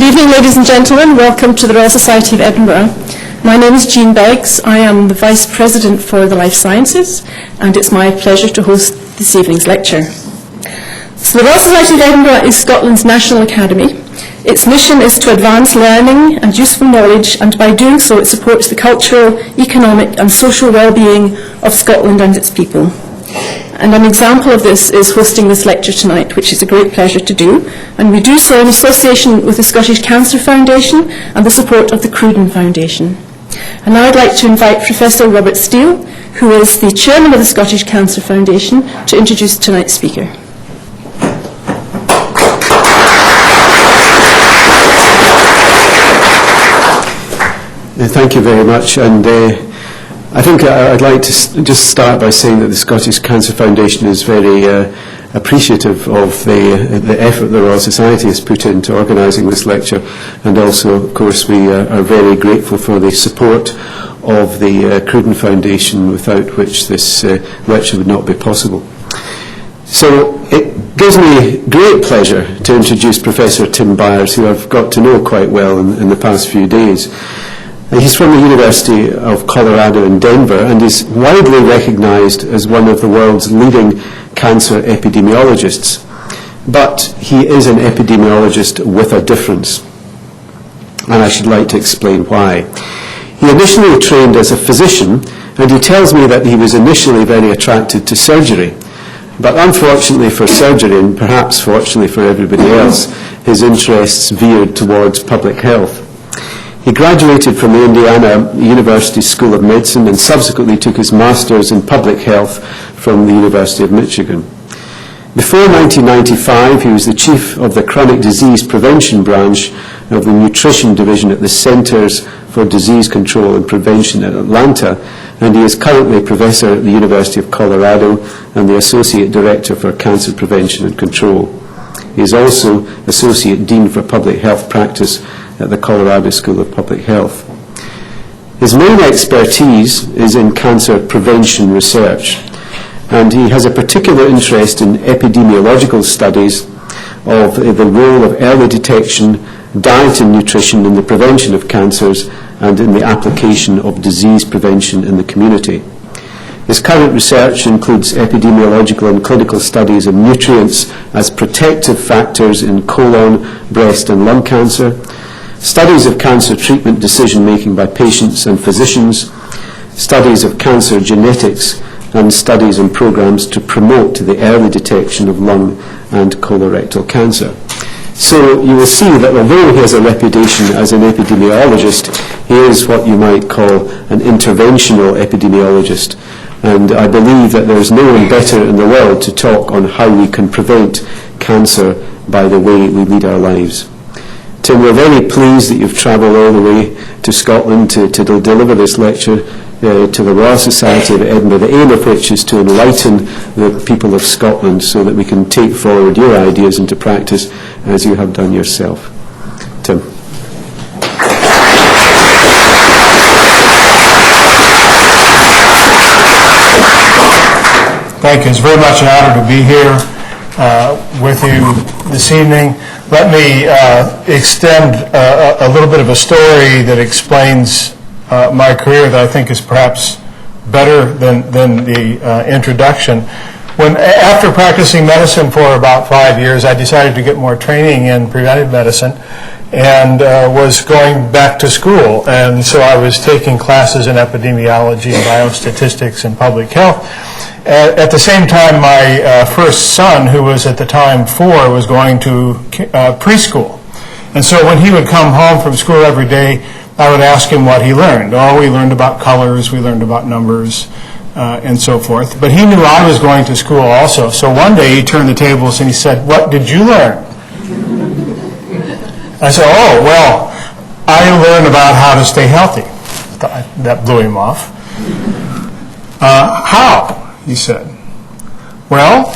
evening, ladies and gentlemen. Welcome to the Royal Society of Edinburgh. My name is Jean Beggs. I am the Vice President for the Life Sciences, and it's my pleasure to host this evening's lecture. So the Royal Society of Edinburgh is Scotland's national academy. Its mission is to advance learning and useful knowledge, and by doing so it supports the cultural, economic and social well-being of Scotland and its people. And an example of this is hosting this lecture tonight, which is a great pleasure to do. And we do so in association with the Scottish Cancer Foundation and the support of the Cruden Foundation. And now I'd like to invite Professor Robert Steele, who is the Chairman of the Scottish Cancer Foundation, to introduce tonight's speaker. Thank you very much. And I think I'd like to just start by saying that the Scottish Cancer Foundation is very appreciative of the effort the Royal Society has put into organising this lecture, and also, of course, we are very grateful for the support of the Cruden Foundation, without which this lecture would not be possible. So it gives me great pleasure to introduce Professor Tim Byers, who I've got to know quite well in the past few days. He's from the University of Colorado in Denver and is widely recognised as one of the world's leading cancer epidemiologists. But he is an epidemiologist with a difference, and I should like to explain why. He initially trained as a physician, and he tells me that he was initially very attracted to surgery. But unfortunately for surgery, and perhaps fortunately for everybody else, his interests veered towards public health. He graduated from the Indiana University School of Medicine and subsequently took his Master's in Public Health from the University of Michigan. Before 1995, he was the Chief of the Chronic Disease Prevention Branch of the Nutrition Division at the Centers for Disease Control and Prevention at Atlanta, and he is currently a professor at the University of Colorado and the Associate Director for Cancer Prevention and Control. He is also Associate Dean for Public Health Practice at the Colorado School of Public Health. His main expertise is in cancer prevention research, and he has a particular interest in epidemiological studies of the role of early detection, diet and nutrition in the prevention of cancers and in the application of disease prevention in the community. His current research includes epidemiological and clinical studies of nutrients as protective factors in colon, breast and lung cancer, studies of cancer treatment decision-making by patients and physicians, studies of cancer genetics, and studies and programs to promote the early detection of lung and colorectal cancer. So you will see that although he has a reputation as an epidemiologist, he is what you might call an interventional epidemiologist. And I believe that there is no one better in the world to talk on how we can prevent cancer by the way we lead our lives. Tim, we're very pleased that you've travelled all the way to Scotland to deliver this lecture to the Royal Society of Edinburgh, the aim of which is to enlighten the people of Scotland so that we can take forward your ideas into practice as you have done yourself. Tim. Thank you. It's very much an honor to be here with you this evening. Let me extend a little bit of a story that explains my career that I think is perhaps better than the introduction. After practicing medicine for about 5 years, I decided to get more training in preventive medicine and was going back to school. And so I was taking classes in epidemiology and biostatistics and public health. At the same time, my first son, who was at the time 4, was going to preschool. And so when he would come home from school every day, I would ask him what he learned. Oh, we learned about colors, we learned about numbers, and so forth. But he knew I was going to school also. So one day he turned the tables and he said, "What did you learn?" I said, "Oh, well, I learned about how to stay healthy." That blew him off. How? He said. "Well,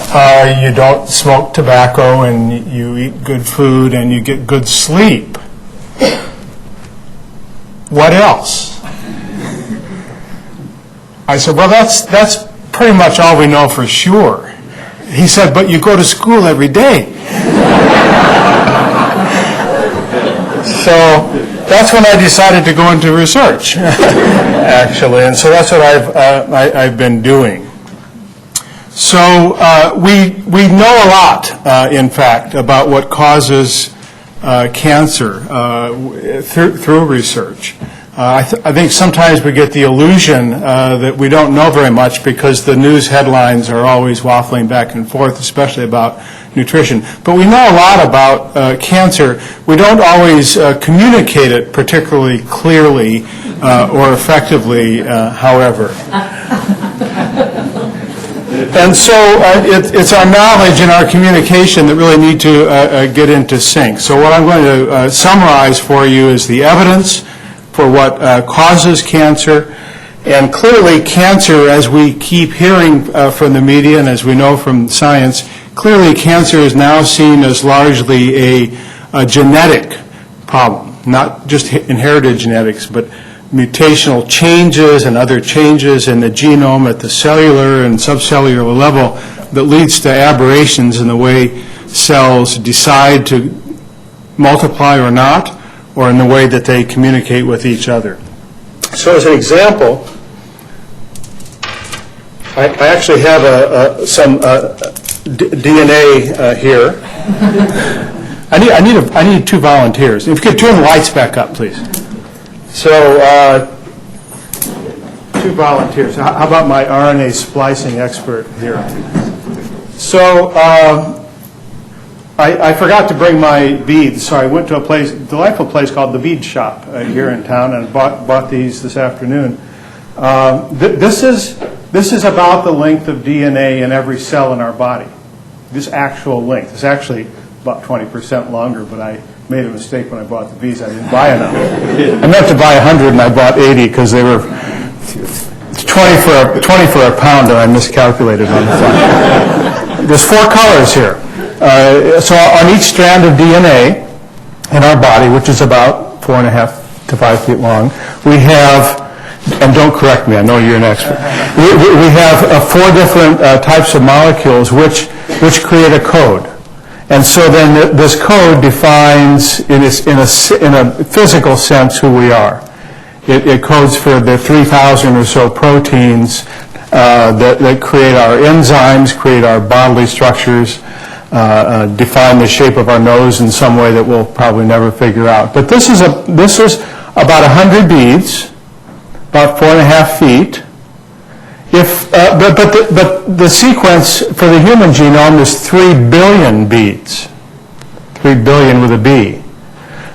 you don't smoke tobacco and you eat good food and you get good sleep." "What else?" I said, "Well, that's pretty much all we know for sure." He said, "But you go to school every day." so that's when I decided to go into research, actually, and so that's what I've been doing. So we know a lot, in fact, about what causes cancer through research. I think sometimes we get the illusion that we don't know very much because the news headlines are always waffling back and forth, especially about nutrition. But we know a lot about cancer. We don't always communicate it particularly clearly or effectively, however. And so it's our knowledge and our communication that really need to get into sync. So what I'm going to summarize for you is the evidence for what causes cancer. And clearly cancer, as we keep hearing from the media and as we know from science, clearly cancer is now seen as largely a genetic problem, not just inherited genetics, but mutational changes and other changes in the genome at the cellular and subcellular level that leads to aberrations in the way cells decide to multiply or not, or in the way that they communicate with each other. So as an example, I actually have some DNA here. I need 2 volunteers. If you could turn the lights back up, please. So 2 volunteers. How about my RNA splicing expert here? So I forgot to bring my beads, so I went to a delightful place called the Bead Shop here in town, and bought these this afternoon. This is about the length of DNA in every cell in our body. This actual length is actually about 20% longer, but I made a mistake when I bought the beads. I didn't buy enough. I meant to buy 100 and I bought 80 because they were 20 for a pound, and I miscalculated on the front. There's 4 colors here. So on each strand of DNA in our body, which is about 4.5 to 5 feet long, we have, and don't correct me, I know you're an expert, we have 4 different types of molecules which create a code. And so then this code defines, in a physical sense, who we are. It codes for the 3,000 or so proteins that create our enzymes, create our bodily structures, define the shape of our nose in some way that we'll probably never figure out. But this is about 100 beads, about 4.5 feet. But the sequence for the human genome is 3 billion beads, 3 billion with a B.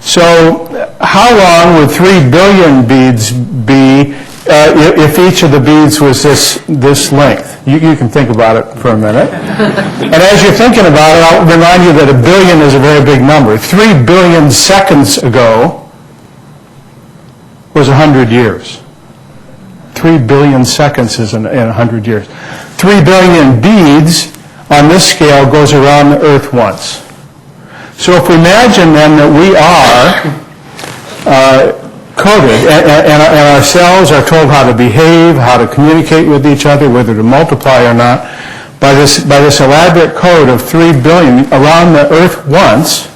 So how long would 3 billion beads be if each of the beads was this length? You can think about it for a minute. And as you're thinking about it, I'll remind you that 1 billion is a very big number. 3 billion seconds ago was 100 years. 3 billion seconds is in 100 years. 3 billion beads on this scale goes around the Earth once. So if we imagine then that we are coded, and our cells are told how to behave, how to communicate with each other, whether to multiply or not, by this elaborate code of 3 billion around the Earth once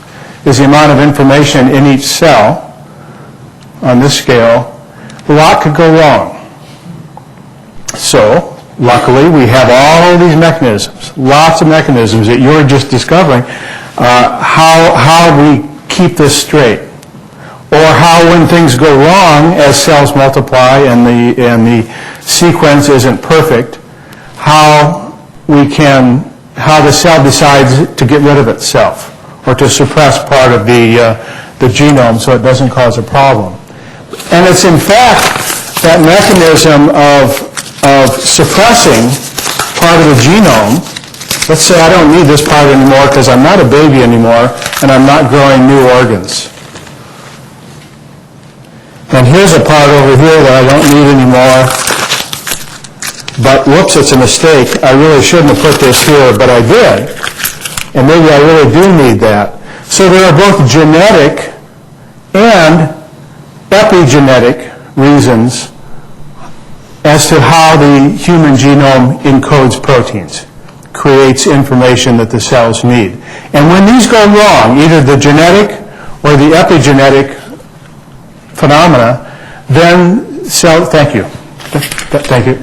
is the amount of information in each cell on this scale. A lot could go wrong. So, luckily, we have all these mechanisms, lots of mechanisms that you're just discovering, how we keep this straight. Or how, when things go wrong as cells multiply and the sequence isn't perfect, how the cell decides to get rid of itself or to suppress part of the genome so it doesn't cause a problem. And it's in fact that mechanism of suppressing part of the genome. Let's say I don't need this part anymore because I'm not a baby anymore and I'm not growing new organs. And here's a part over here that I don't need anymore, but whoops, it's a mistake. I really shouldn't have put this here, but I did. And maybe I really do need that. So there are both genetic and epigenetic reasons as to how the human genome encodes proteins, creates information that the cells need. And when these go wrong, either the genetic or the epigenetic phenomena, then thank you. Thank you.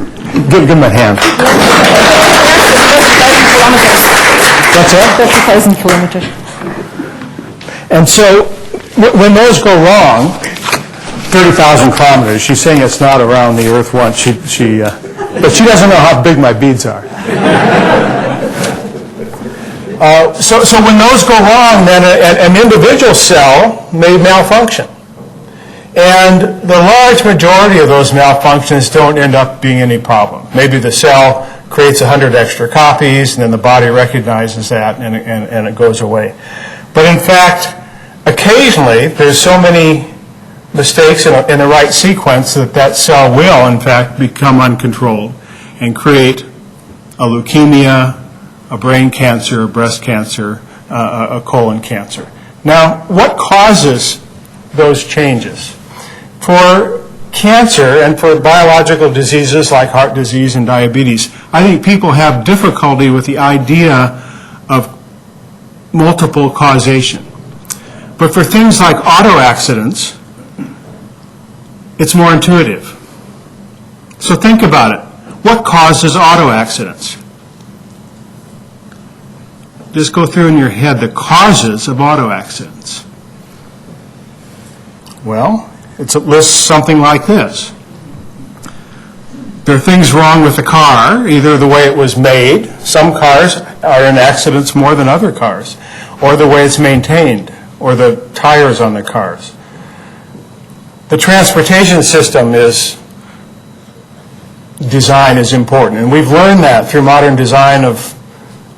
Give him a hand. 30,000 kilometers. What's that? 30,000 kilometers. And so when those go wrong, 30,000 kilometers, she's saying it's not around the Earth once. But she doesn't know how big my beads are. So when those go wrong, then an individual cell may malfunction. And the large majority of those malfunctions don't end up being any problem. Maybe the cell creates 100 extra copies, and then the body recognizes that, and it goes away. But in fact, occasionally, there's so many mistakes in the right sequence that cell will, in fact, become uncontrolled and create a leukemia, a brain cancer, a breast cancer, a colon cancer. Now, what causes those changes? For cancer and for biological diseases like heart disease and diabetes, I think people have difficulty with the idea of multiple causation. But for things like auto accidents, it's more intuitive. So think about it. What causes auto accidents? Just go through in your head the causes of auto accidents. Well, it lists something like this. There are things wrong with the car, either the way it was made. Some cars are in accidents more than other cars, or the way it's maintained, or the tires on the cars. The transportation system design is important, and we've learned that through modern design of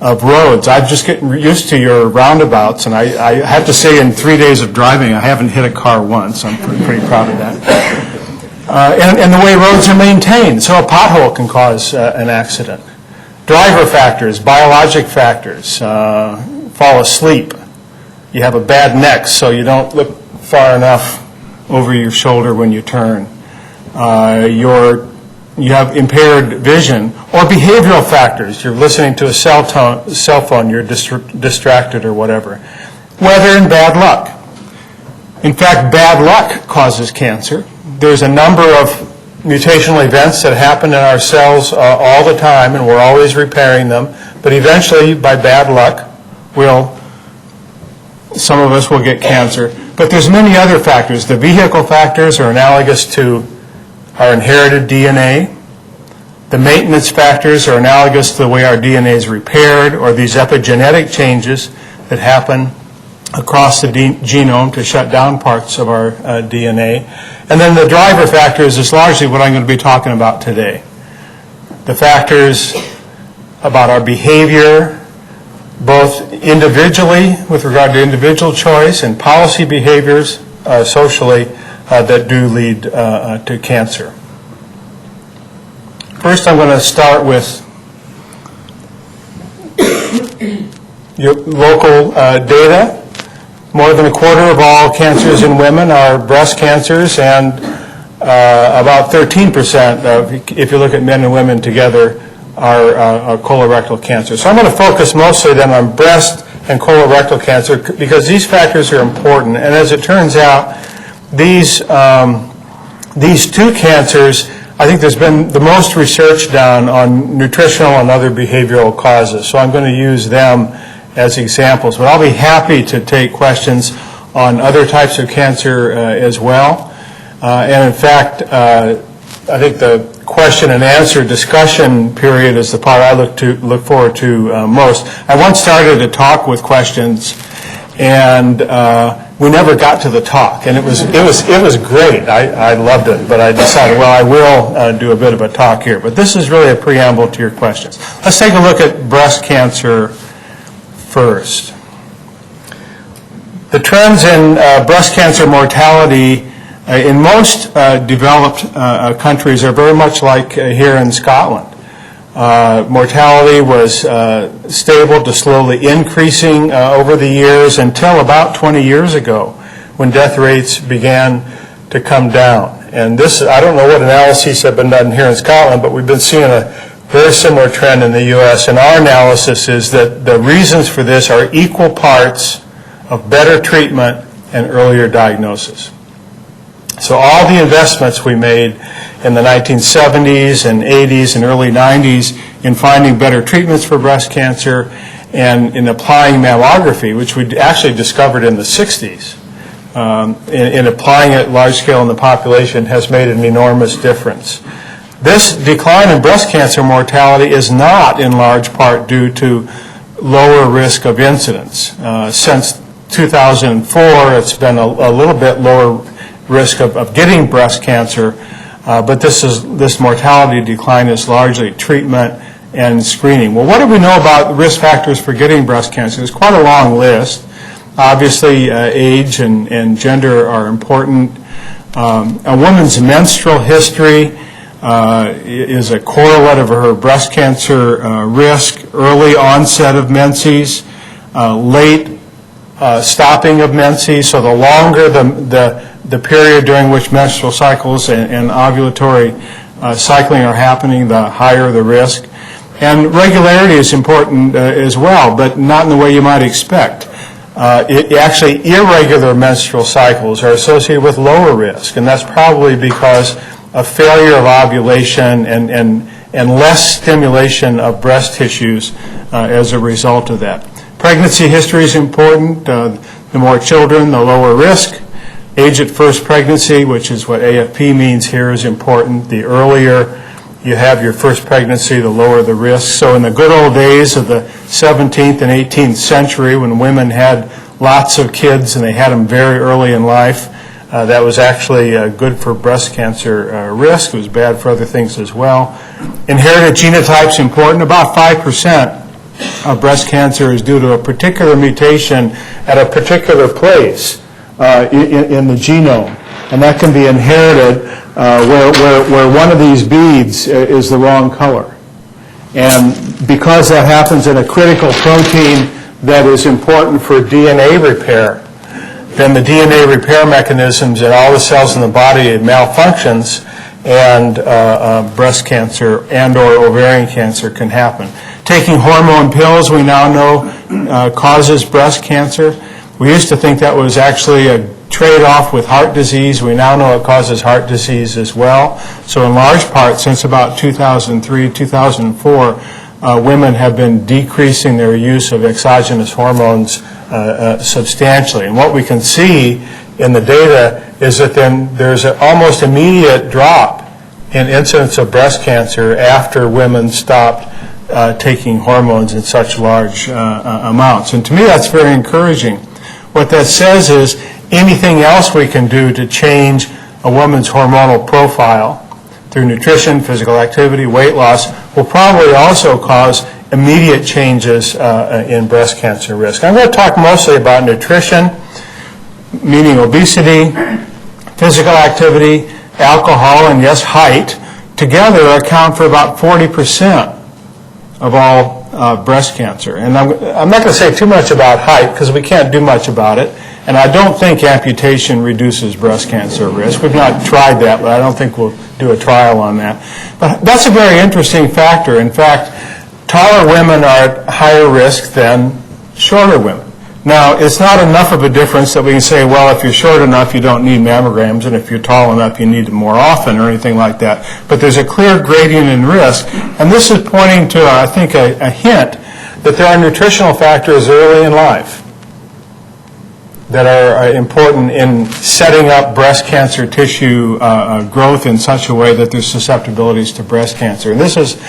roads. I'm just getting used to your roundabouts, and I have to say in 3 days of driving, I haven't hit a car once. I'm pretty proud of that. And the way roads are maintained, so a pothole can cause an accident. Driver factors, biologic factors, fall asleep. You have a bad neck, so you don't look far enough over your shoulder when you turn. You have impaired vision, or behavioral factors. You're listening to a cell phone, you're distracted or whatever. Weather and bad luck. In fact, bad luck causes cancer. There's a number of mutational events that happen in our cells all the time, and we're always repairing them. But eventually, by bad luck, some of us will get cancer. But there's many other factors. The vehicle factors are analogous to our inherited DNA. The maintenance factors are analogous to the way our DNA is repaired, or these epigenetic changes that happen across the genome to shut down parts of our DNA. And then the driver factors is largely what I'm going to be talking about today. The factors about our behavior, both individually with regard to individual choice and policy behaviors socially that do lead to cancer. First, I'm going to start with your local data. More than a quarter of all cancers in women are breast cancers, and about 13% of, if you look at men and women together, are colorectal cancer. So I'm going to focus mostly then on breast and colorectal cancer because these factors are important. And as it turns out, these two cancers, I think there's been the most research done on nutritional and other behavioral causes. So I'm going to use them as examples. But I'll be happy to take questions on other types of cancer as well. And in fact, I think the question and answer discussion period is the part I look forward to most. I once started a talk with questions, and we never got to the talk, and it was great. I loved it, but I decided, well, I will do a bit of a talk here. But this is really a preamble to your questions. Let's take a look at breast cancer first. The trends in breast cancer mortality in most developed countries are very much like here in Scotland. Mortality was stable to slowly increasing over the years until about 20 years ago when death rates began to come down. And this, I don't know what analyses have been done here in Scotland, but we've been seeing a very similar trend in the U.S. And our analysis is that the reasons for this are equal parts of better treatment and earlier diagnosis. So all the investments we made in the 1970s and 80s and early 90s in finding better treatments for breast cancer and in applying mammography, which we actually discovered in the 60s, in applying it large scale in the population has made an enormous difference. This decline in breast cancer mortality is not in large part due to lower risk of incidence. Since 2004, it's been a little bit lower risk of getting breast cancer, but this mortality decline is largely treatment and screening. Well, what do we know about risk factors for getting breast cancer? There's quite a long list. Obviously, age and gender are important. A woman's menstrual history is a correlate of her breast cancer risk, early onset of menses, late stopping of menses, so the longer the period during which menstrual cycles and ovulatory cycling are happening, the higher the risk. And regularity is important as well, but not in the way you might expect. Actually, irregular menstrual cycles are associated with lower risk, and that's probably because of failure of ovulation and less stimulation of breast tissues as a result of that. Pregnancy history is important. The more children, the lower risk. Age at first pregnancy, which is what AFP means here, is important. The earlier you have your first pregnancy, the lower the risk. So in the good old days of the 17th and 18th century, when women had lots of kids and they had them very early in life, that was actually good for breast cancer risk. It was bad for other things as well. Inherited genotypes important. About 5% of breast cancer is due to a particular mutation at a particular place in the genome, and that can be inherited where one of these beads is the wrong color. And because that happens in a critical protein that is important for DNA repair, then the DNA repair mechanisms in all the cells in the body malfunctions, and breast cancer and or ovarian cancer can happen. Taking hormone pills, we now know, causes breast cancer. We used to think that was actually a trade-off with heart disease. We now know it causes heart disease as well. So in large part, since about 2003, 2004, women have been decreasing their use of exogenous hormones substantially. And what we can see in the data is that then there's an almost immediate drop in incidence of breast cancer after women stopped taking hormones in such large amounts. And to me, that's very encouraging. What that says is anything else we can do to change a woman's hormonal profile through nutrition, physical activity, weight loss will probably also cause immediate changes in breast cancer risk. I'm going to talk mostly about nutrition, meaning obesity, physical activity, alcohol, and yes, height, together account for about 40% of all breast cancer. And I'm not going to say too much about height because we can't do much about it. And I don't think amputation reduces breast cancer risk. We've not tried that, but I don't think we'll do a trial on that. But that's a very interesting factor. In fact, taller women are at higher risk than shorter women. Now, it's not enough of a difference that we can say, well, if you're short enough, you don't need mammograms, and if you're tall enough, you need them more often, or anything like that. But there's a clear gradient in risk, and this is pointing to, I think, a hint that there are nutritional factors early in life that are important in setting up breast cancer tissue growth in such a way that there's susceptibilities to breast cancer. And this is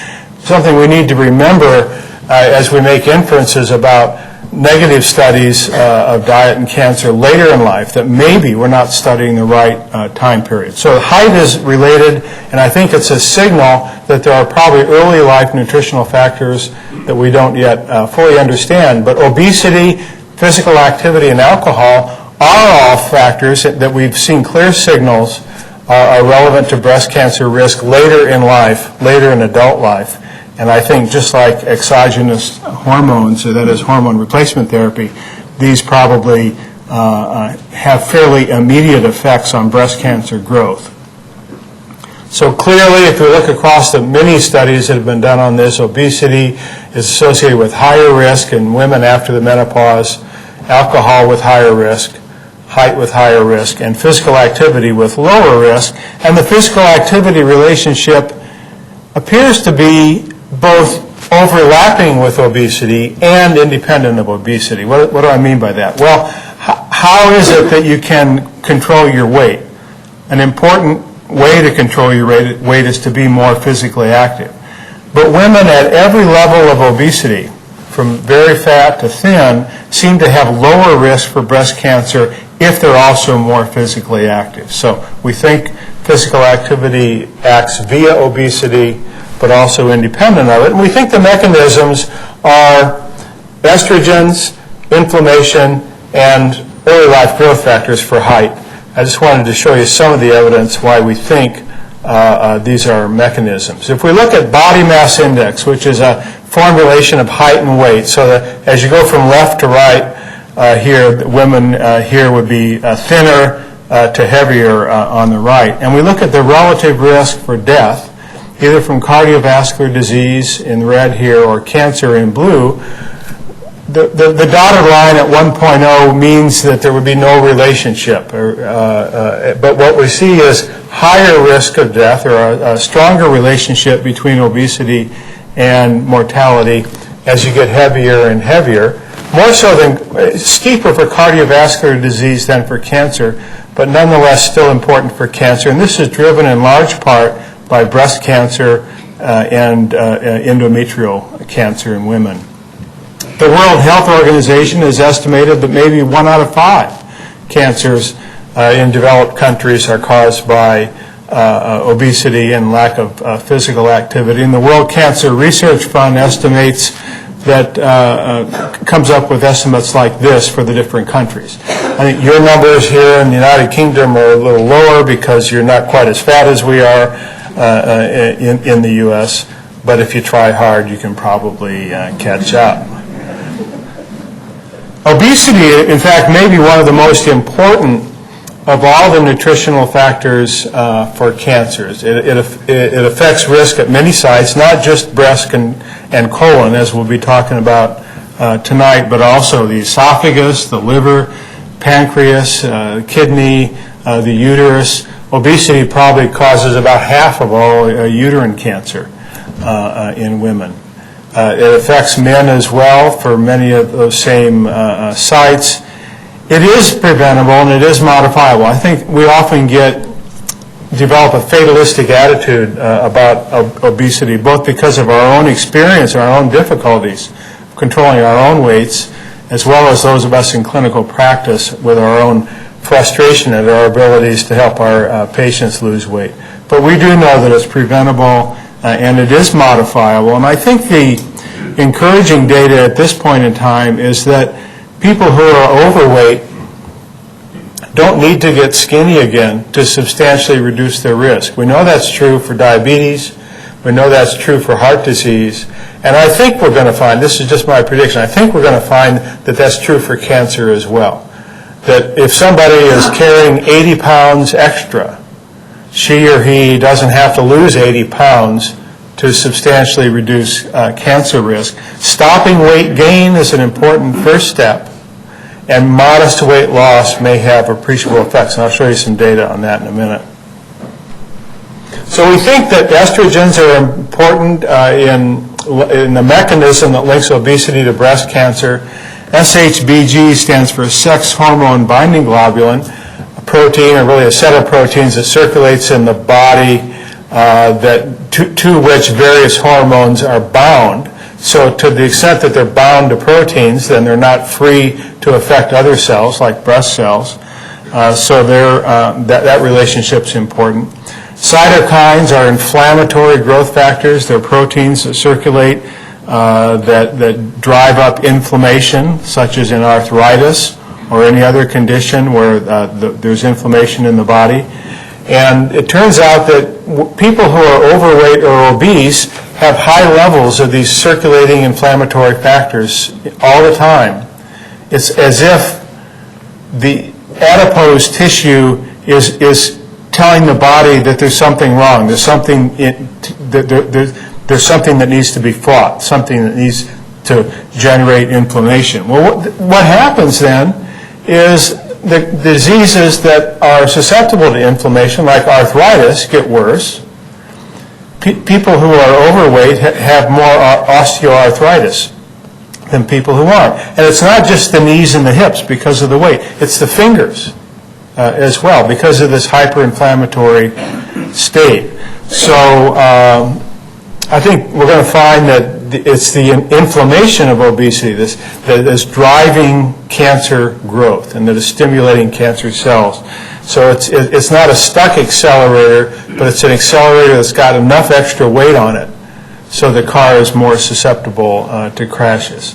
something we need to remember as we make inferences about negative studies of diet and cancer later in life, that maybe we're not studying the right time period. So height is related, and I think it's a signal that there are probably early life nutritional factors that we don't yet fully understand. But obesity, physical activity, and alcohol are all factors that we've seen clear signals are relevant to breast cancer risk later in life, later in adult life. And I think just like exogenous hormones, so that is hormone replacement therapy, these probably have fairly immediate effects on breast cancer growth. So clearly, if we look across the many studies that have been done on this, obesity is associated with higher risk in women after the menopause, alcohol with higher risk, height with higher risk, and physical activity with lower risk. And the physical activity relationship appears to be both overlapping with obesity and independent of obesity. What do I mean by that? Well, how is it that you can control your weight? An important way to control your weight is to be more physically active. But women at every level of obesity, from very fat to thin, seem to have lower risk for breast cancer if they're also more physically active. So we think physical activity acts via obesity, but also independent of it. And we think the mechanisms are estrogens, inflammation, and early life growth factors for height. I just wanted to show you some of the evidence why we think these are mechanisms. If we look at body mass index, which is a formulation of height and weight, so that as you go from left to right here, women here would be thinner to heavier on the right. And we look at the relative risk for death, either from cardiovascular disease in red here or cancer in blue. The dotted line at 1.0 means that there would be no relationship. But what we see is higher risk of death, or a stronger relationship between obesity and mortality as you get heavier and heavier. More so than, steeper for cardiovascular disease than for cancer, but nonetheless still important for cancer. And this is driven in large part by breast cancer and endometrial cancer in women. The World Health Organization has estimated that maybe 1 out of 5 cancers in developed countries are caused by obesity and lack of physical activity. And the World Cancer Research Fund estimates that comes up with estimates like this for the different countries. I think your numbers here in the United Kingdom are a little lower because you're not quite as fat as we are in the U.S., but if you try hard, you can probably catch up. Obesity, in fact, may be one of the most important of all the nutritional factors for cancers. It affects risk at many sites, not just breast and colon, as we'll be talking about tonight, but also the esophagus, the liver, pancreas, kidney, the uterus. Obesity probably causes about half of all uterine cancer in women. It affects men as well for many of those same sites. It is preventable and it is modifiable. I think we often develop a fatalistic attitude about obesity, both because of our own experience, our own difficulties controlling our own weights, as well as those of us in clinical practice with our own frustration at our abilities to help our patients lose weight. But we do know that it's preventable and it is modifiable. And I think the encouraging data at this point in time is that people who are overweight don't need to get skinny again to substantially reduce their risk. We know that's true for diabetes. We know that's true for heart disease. And I think we're going to find, this is just my prediction, I think we're going to find that that's true for cancer as well. That if somebody is carrying 80 pounds extra, she or he doesn't have to lose 80 pounds to substantially reduce cancer risk. Stopping weight gain is an important first step, and modest weight loss may have appreciable effects. And I'll show you some data on that in a minute. So we think that estrogens are important in the mechanism that links obesity to breast cancer. SHBG stands for sex hormone binding globulin, a protein, or really a set of proteins that circulates in the body to which various hormones are bound. So to the extent that they're bound to proteins, then they're not free to affect other cells like breast cells. So that relationship's important. Cytokines are inflammatory growth factors. They're proteins that circulate that drive up inflammation, such as in arthritis or any other condition where there's inflammation in the body. And it turns out that people who are overweight or obese have high levels of these circulating inflammatory factors all the time. It's as if the adipose tissue is telling the body that there's something wrong. There's something there's something that needs to be fought, something that needs to generate inflammation. Well, what happens then is the diseases that are susceptible to inflammation, like arthritis, get worse. People who are overweight have more osteoarthritis than people who aren't. And it's not just the knees and the hips because of the weight. It's the fingers as well because of this hyperinflammatory state. So I think we're going to find that it's the inflammation of obesity that is driving cancer growth and that is stimulating cancer cells. So it's not a stuck accelerator, but it's an accelerator that's got enough extra weight on it so the car is more susceptible to crashes.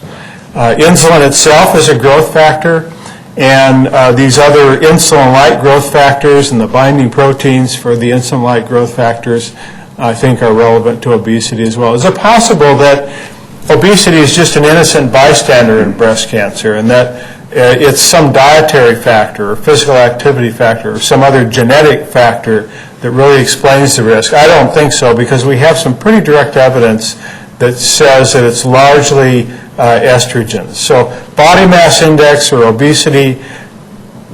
Insulin itself is a growth factor, and these other insulin-like growth factors and the binding proteins for the insulin-like growth factors I think are relevant to obesity as well. Is it possible that obesity is just an innocent bystander in breast cancer and that it's some dietary factor or physical activity factor or some other genetic factor that really explains the risk? I don't think so, because we have some pretty direct evidence that says that it's largely estrogens. So body mass index or obesity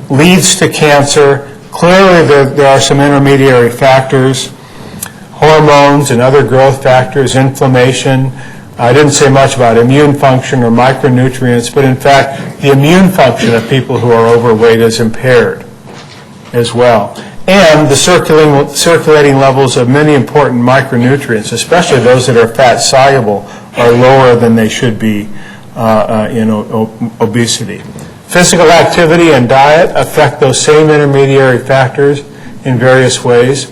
leads to cancer. Clearly there are some intermediary factors, hormones and other growth factors, inflammation. I didn't say much about immune function or micronutrients, but in fact, the immune function of people who are overweight is impaired as well. And the circulating levels of many important micronutrients, especially those that are fat-soluble, are lower than they should be in obesity. Physical activity and diet affect those same intermediary factors in various ways.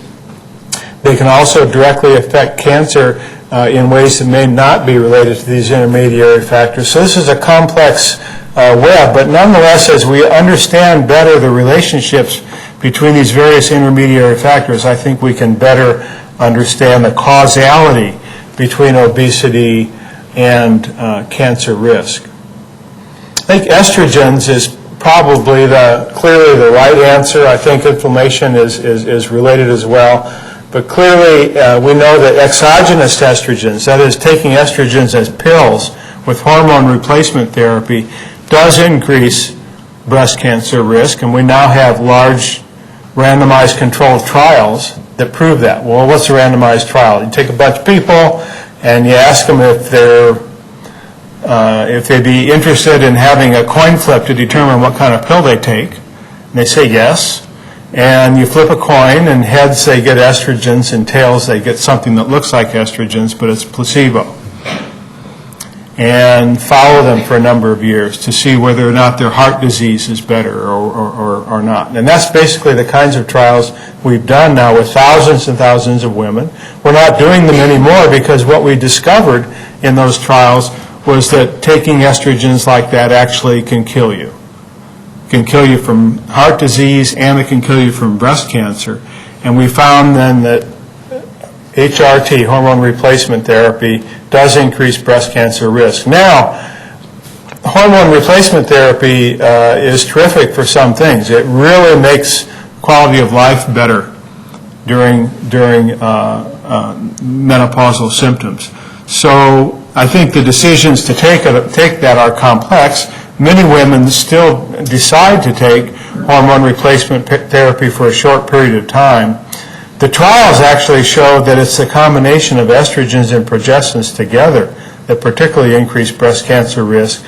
They can also directly affect cancer in ways that may not be related to these intermediary factors. So this is a complex web, but nonetheless, as we understand better the relationships between these various intermediary factors, I think we can better understand the causality between obesity and cancer risk. I think estrogens is probably clearly the right answer. I think inflammation is related as well. But clearly, we know that exogenous estrogens, that is, taking estrogens as pills with hormone replacement therapy, does increase breast cancer risk, and we now have large randomized controlled trials that prove that. Well, what's a randomized trial? You take a bunch of people, and you ask them if they'd be interested in having a coin flip to determine what kind of pill they take, and they say yes. And you flip a coin, and heads they get estrogens, and tails they get something that looks like estrogens, but it's placebo. And follow them for a number of years to see whether or not their heart disease is better or not. And that's basically the kinds of trials we've done now with thousands and thousands of women. We're not doing them anymore because what we discovered in those trials was that taking estrogens like that actually can kill you. It can kill you from heart disease, and it can kill you from breast cancer. And we found then that HRT, hormone replacement therapy, does increase breast cancer risk. Now, hormone replacement therapy is terrific for some things. It really makes quality of life better during menopausal symptoms. So I think the decisions to take that are complex. Many women still decide to take hormone replacement therapy for a short period of time. The trials actually show that it's the combination of estrogens and progestins together that particularly increase breast cancer risk.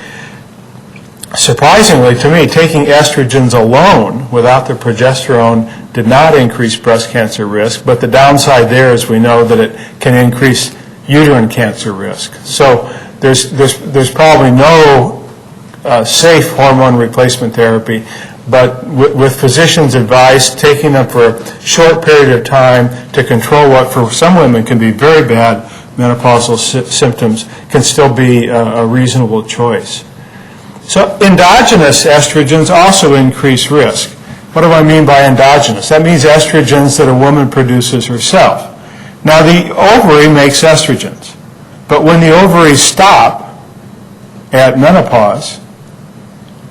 Surprisingly to me, taking estrogens alone without the progesterone did not increase breast cancer risk, but the downside there is we know that it can increase uterine cancer risk. So there's probably no safe hormone replacement therapy, but with physicians' advice, taking them for a short period of time to control what for some women can be very bad menopausal symptoms can still be a reasonable choice. So endogenous estrogens also increase risk. What do I mean by endogenous? That means estrogens that a woman produces herself. Now the ovary makes estrogens, but when the ovaries stop at menopause,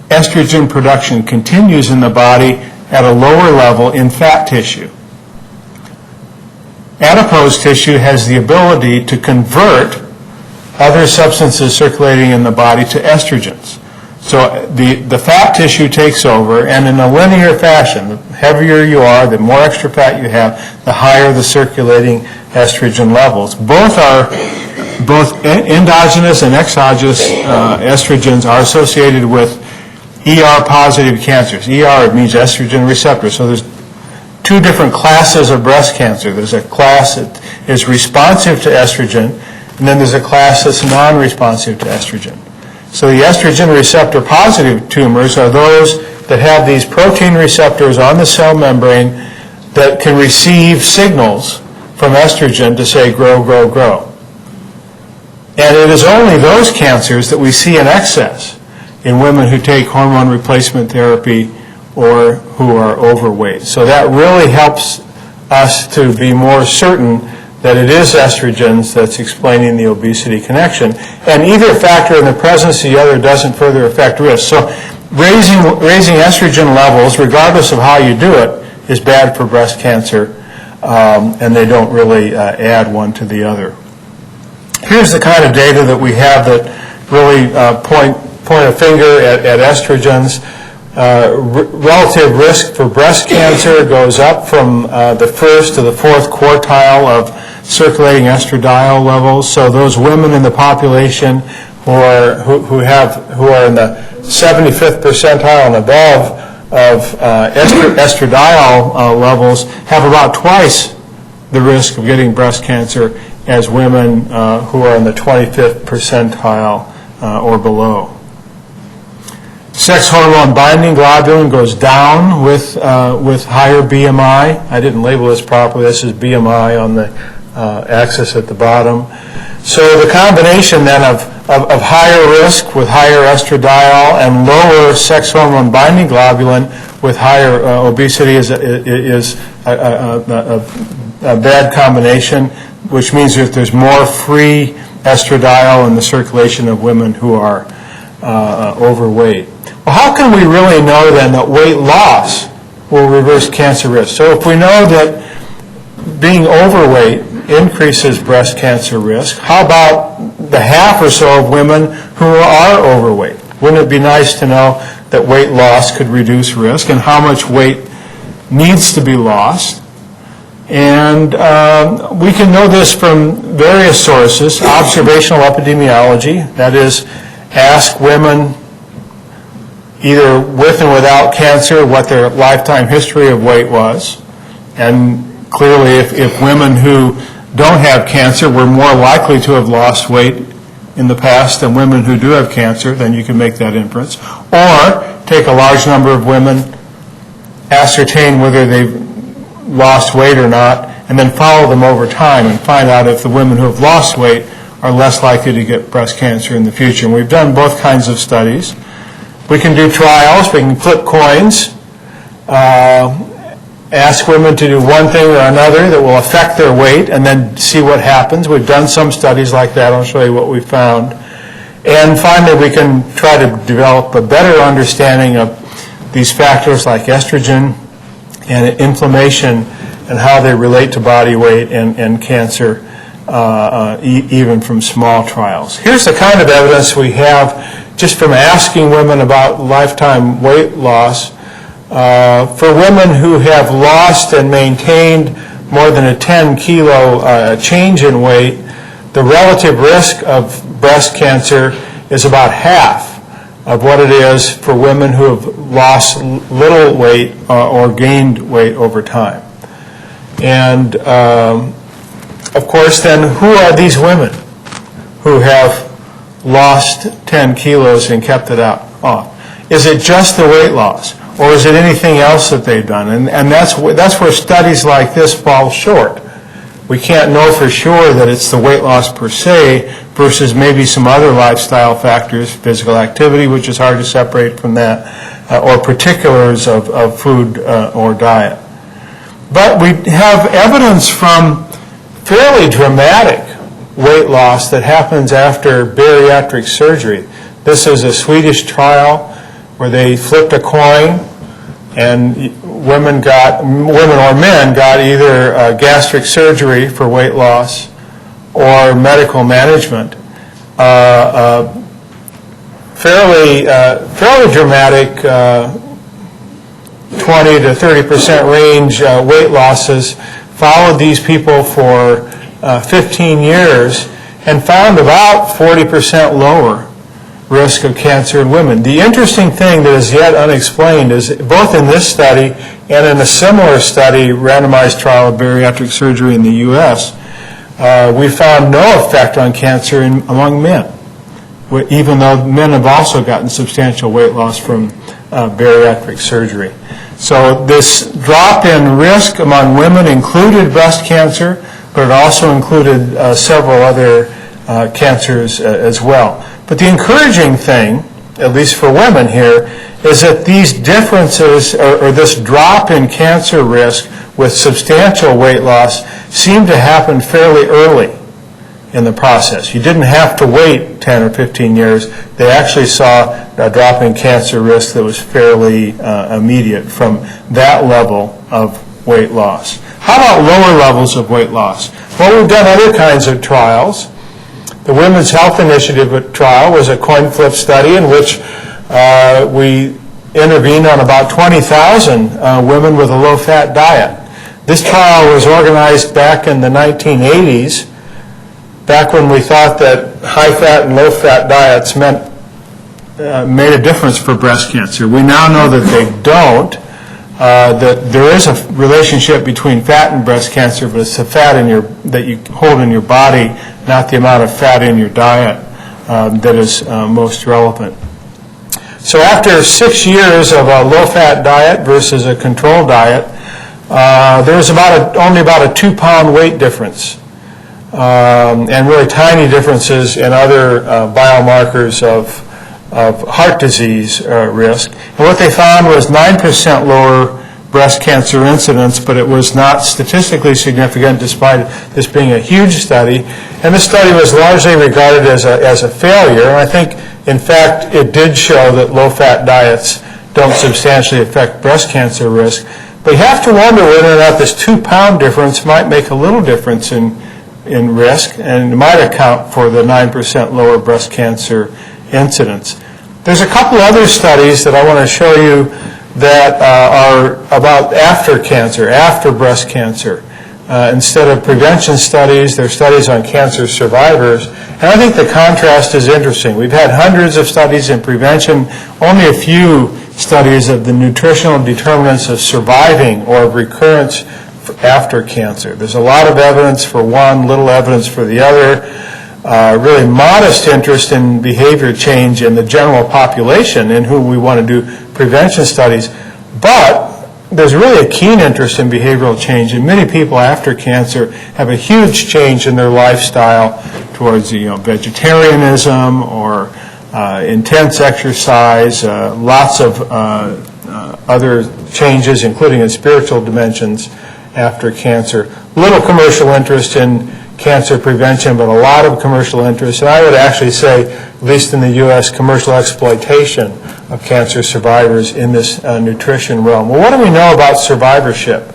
estrogen production continues in the body at a lower level in fat tissue. Adipose tissue has the ability to convert other substances circulating in the body to estrogens. So the fat tissue takes over, and in a linear fashion, the heavier you are, the more extra fat you have, the higher the circulating estrogen levels. Both endogenous and exogenous estrogens are associated with ER-positive cancers. ER means estrogen receptor. So there's two different classes of breast cancer. There's a class that is responsive to estrogen, and then there's a class that's non-responsive to estrogen. So the estrogen receptor positive tumors are those that have these protein receptors on the cell membrane that can receive signals from estrogen to say grow, grow, grow. And it is only those cancers that we see in excess in women who take hormone replacement therapy or who are overweight. So that really helps us to be more certain that it is estrogens that's explaining the obesity connection. And either factor in the presence of the other doesn't further affect risk. So raising estrogen levels, regardless of how you do it, is bad for breast cancer, and they don't really add one to the other. Here's the kind of data that we have that really point a finger at estrogens. Relative risk for breast cancer goes up from the first to the fourth quartile of circulating estradiol levels. So those women in the population who are in the 75th percentile and above of estradiol levels have about twice the risk of getting breast cancer as women who are in the 25th percentile or below. Sex hormone binding globulin goes down with higher BMI. I didn't label this properly. This is BMI on the axis at the bottom. So the combination then of higher risk with higher estradiol and lower sex hormone binding globulin with higher obesity is a bad combination, which means that there's more free estradiol in the circulation of women who are overweight. Well, how can we really know then that weight loss will reverse cancer risk? So if we know that being overweight increases breast cancer risk, how about the half or so of women who are overweight? Wouldn't it be nice to know that weight loss could reduce risk and how much weight needs to be lost? And we can know this from various sources. Observational epidemiology, that is, ask women either with and without cancer what their lifetime history of weight was. And clearly if women who don't have cancer were more likely to have lost weight in the past than women who do have cancer, then you can make that inference. Or take a large number of women, ascertain whether they've lost weight or not, and then follow them over time and find out if the women who have lost weight are less likely to get breast cancer in the future. And we've done both kinds of studies. We can do trials. We can flip coins, ask women to do one thing or another that will affect their weight, and then see what happens. We've done some studies like that. I'll show you what we found. And finally, we can try to develop a better understanding of these factors like estrogen and inflammation and how they relate to body weight and cancer, even from small trials. Here's the kind of evidence we have just from asking women about lifetime weight loss. For women who have lost and maintained more than a 10-kilo change in weight, the relative risk of breast cancer is about half of what it is for women who have lost little weight or gained weight over time. And of course then, who are these women who have lost 10 kilos and kept it off? Is it just the weight loss? Or is it anything else that they've done? And that's where studies like this fall short. We can't know for sure that it's the weight loss per se versus maybe some other lifestyle factors, physical activity, which is hard to separate from that, or particulars of food or diet. But we have evidence from fairly dramatic weight loss that happens after bariatric surgery. This is a Swedish trial where they flipped a coin and women or men got either gastric surgery for weight loss or medical management. fairly dramatic 20 to 30% range weight losses, followed these people for 15 years, and found about 40% lower risk of cancer in women. The interesting thing that is yet unexplained is both in this study and in a similar study, randomized trial of bariatric surgery in the U.S., we found no effect on cancer among men, even though men have also gotten substantial weight loss from bariatric surgery. So this drop in risk among women included breast cancer, but it also included several other cancers as well. But the encouraging thing, at least for women here, is that these differences, or this drop in cancer risk with substantial weight loss, seemed to happen fairly early in the process. You didn't have to wait 10 or 15 years. They actually saw a drop in cancer risk that was fairly immediate from that level of weight loss. How about lower levels of weight loss? Well, we've done other kinds of trials. The Women's Health Initiative trial was a coin flip study in which we intervened on about 20,000 women with a low-fat diet. This trial was organized back in the 1980s, back when we thought that high-fat and low-fat diets made a difference for breast cancer. We now know that they don't, that there is a relationship between fat and breast cancer, but it's the fat that you hold in your body, not the amount of fat in your diet, that is most relevant. So after 6 years of a low-fat diet versus a control diet, there was only about a 2-pound weight difference, and really tiny differences in other biomarkers of heart disease risk. And what they found was 9% lower breast cancer incidence, but it was not statistically significant despite this being a huge study. And this study was largely regarded as a failure. And I think, in fact, it did show that low-fat diets don't substantially affect breast cancer risk. But you have to wonder whether or not this 2-pound difference might make a little difference in risk, and it might account for the 9% lower breast cancer incidence. There's a couple other studies that I want to show you that are about after cancer, after breast cancer. Instead of prevention studies, they're studies on cancer survivors. And I think the contrast is interesting. We've had hundreds of studies in prevention, only a few studies of the nutritional determinants of surviving or of recurrence after cancer. There's a lot of evidence for one, little evidence for the other. Really modest interest in behavior change in the general population in whom we want to do prevention studies, but there's really a keen interest in behavioral change, and many people after cancer have a huge change in their lifestyle towards vegetarianism or intense exercise, lots of other changes, including in spiritual dimensions after cancer. Little commercial interest in cancer prevention, but a lot of commercial interest, and I would actually say, at least in the U.S., commercial exploitation of cancer survivors in this nutrition realm. Well, what do we know about survivorship?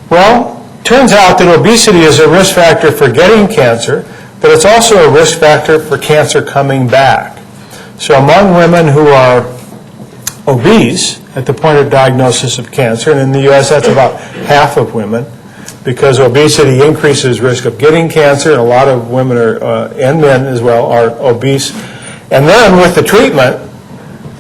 Well, turns out that obesity is a risk factor for getting cancer, but it's also a risk factor for cancer coming back. So among women who are obese at the point of diagnosis of cancer, and in the U.S. that's about half of women, because obesity increases risk of getting cancer, and a lot of women and men as well are obese. And then with the treatment,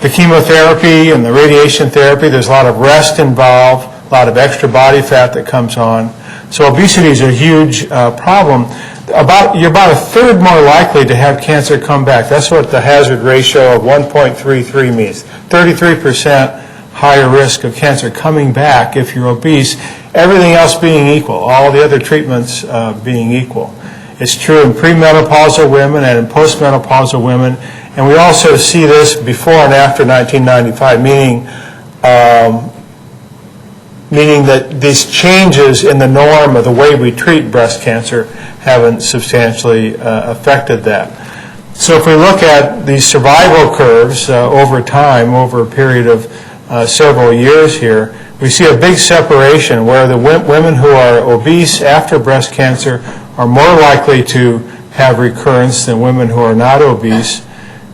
the chemotherapy and the radiation therapy, there's a lot of rest involved, a lot of extra body fat that comes on. So obesity is a huge problem. You're about a third more likely to have cancer come back. That's what the hazard ratio of 1.33 means. 33% higher risk of cancer coming back if you're obese, everything else being equal, all the other treatments being equal. It's true in premenopausal women and in postmenopausal women, and we also see this before and after 1995, meaning that these changes in the norm of the way we treat breast cancer haven't substantially affected that. So if we look at these survival curves over time, over a period of several years here, we see a big separation where the women who are obese after breast cancer are more likely to have recurrence than women who are not obese.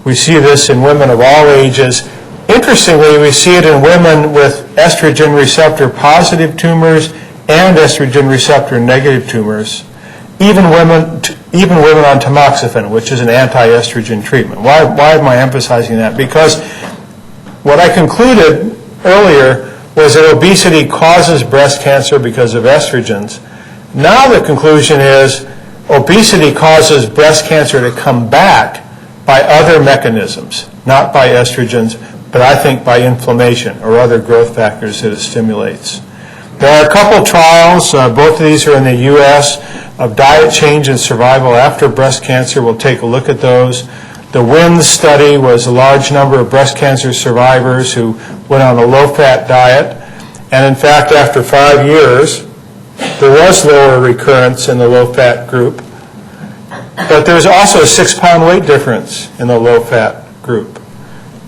We see this in women of all ages. Interestingly, we see it in women with estrogen receptor positive tumors and estrogen receptor negative tumors, even women on tamoxifen, which is an anti-estrogen treatment. Why am I emphasizing that? Because what I concluded earlier was that obesity causes breast cancer because of estrogens. Now the conclusion is obesity causes breast cancer to come back by other mechanisms, not by estrogens, but I think by inflammation or other growth factors that it stimulates. There are a couple trials, both of these are in the U.S., of diet change and survival after breast cancer. We'll take a look at those. The WINS study was a large number of breast cancer survivors who went on a low-fat diet, and in fact, after 5 years, there was lower recurrence in the low-fat group, but there's also a 6-pound weight difference in the low-fat group.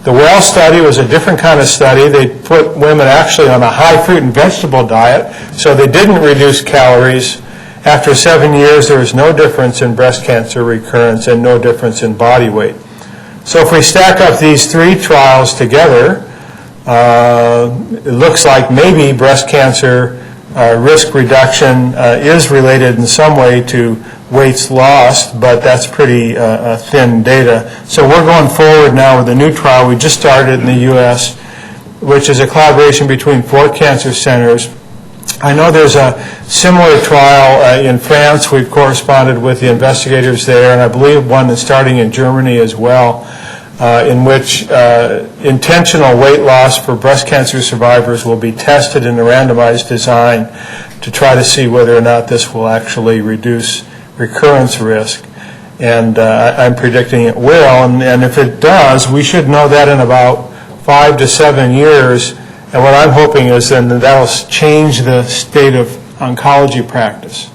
The WELL study was a different kind of study. They put women actually on a high fruit and vegetable diet, so they didn't reduce calories. After 7 years, there was no difference in breast cancer recurrence and no difference in body weight. So if we stack up these 3 trials together, it looks like maybe breast cancer risk reduction is related in some way to weights lost, but that's pretty thin data. So we're going forward now with a new trial we just started in the U.S., which is a collaboration between 4 cancer centers. I know there's a similar trial in France. We've corresponded with the investigators there, and I believe one that's starting in Germany as well, in which intentional weight loss for breast cancer survivors will be tested in a randomized design to try to see whether or not this will actually reduce recurrence risk. And I'm predicting it will, and if it does, we should know that in about 5 to 7 years. And what I'm hoping is then that'll change the state of oncology practice.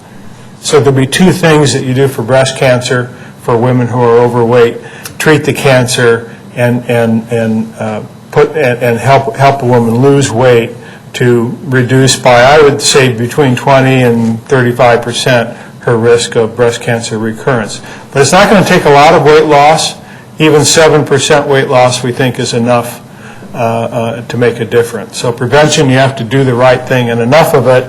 So there'll be 2 things that you do for breast cancer for women who are overweight: treat the cancer and help a woman lose weight to reduce by, I would say, between 20 and 35% her risk of breast cancer recurrence. But it's not going to take a lot of weight loss. Even 7% weight loss we think is enough to make a difference. So prevention, you have to do the right thing and enough of it,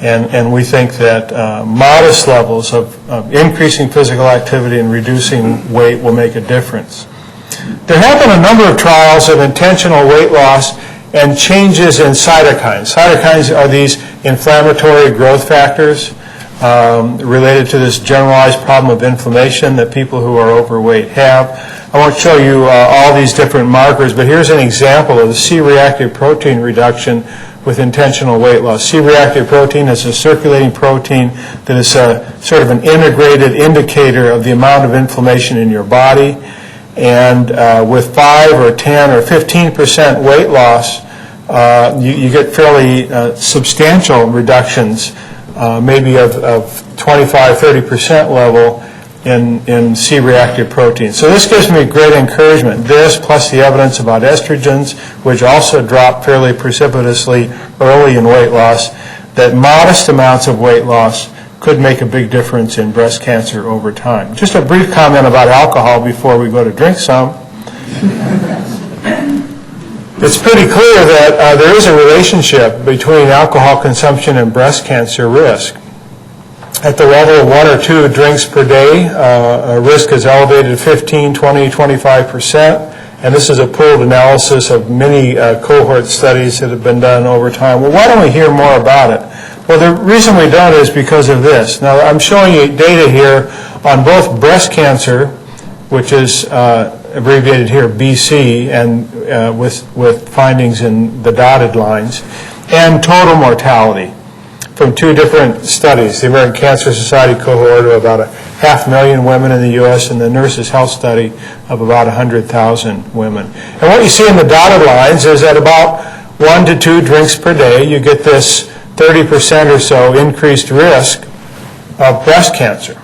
and we think that modest levels of increasing physical activity and reducing weight will make a difference. There have been a number of trials of intentional weight loss and changes in cytokines. Cytokines are these inflammatory growth factors related to this generalized problem of inflammation that people who are overweight have. I won't show you all these different markers, but here's an example of the C-reactive protein reduction with intentional weight loss. C-reactive protein is a circulating protein that is sort of an integrated indicator of the amount of inflammation in your body. And with 5 or 10 or 15% weight loss, you get fairly substantial reductions, maybe of 25, 30% level in C-reactive protein. So this gives me great encouragement. This plus the evidence about estrogens, which also drop fairly precipitously early in weight loss, that modest amounts of weight loss could make a big difference in breast cancer over time. Just a brief comment about alcohol before we go to drink some. It's pretty clear that there is a relationship between alcohol consumption and breast cancer risk. At the level of 1 or 2 drinks per day, risk is elevated 15, 20, 25%. And this is a pooled analysis of many cohort studies that have been done over time. Well, why don't we hear more about it? Well, the reason we don't is because of this. Now, I'm showing you data here on both breast cancer, which is abbreviated here BC, and with findings in the dotted lines, and total mortality from 2 different studies, the American Cancer Society cohort of about 500,000 women in the U.S. and the Nurses' Health Study of about 100,000 women. And what you see in the dotted lines is at about 1 to 2 drinks per day, you get this 30% or so increased risk of breast cancer.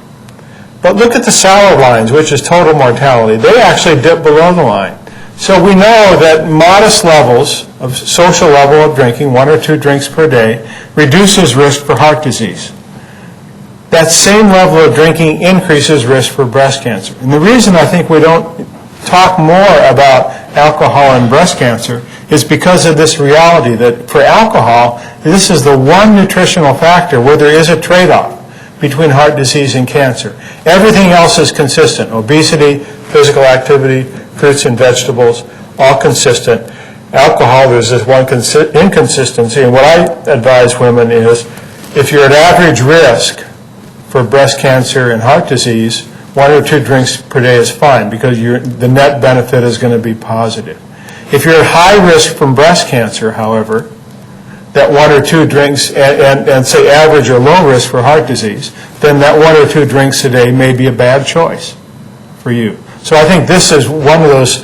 But look at the solid lines, which is total mortality. They actually dip below the line. So we know that modest levels of social level of drinking, 1 or 2 drinks per day, reduces risk for heart disease. That same level of drinking increases risk for breast cancer. And the reason I think we don't talk more about alcohol and breast cancer is because of this reality that for alcohol, this is the one nutritional factor where there is a trade-off between heart disease and cancer. Everything else is consistent. Obesity, physical activity, fruits and vegetables, all consistent. Alcohol, there's this one inconsistency, and what I advise women is if you're at average risk for breast cancer and heart disease, 1 or 2 drinks per day is fine because the net benefit is going to be positive. If you're at high risk from breast cancer, however, that 1 or 2 drinks, and say average or low risk for heart disease, then that 1 or 2 drinks a day may be a bad choice for you. So I think this is one of those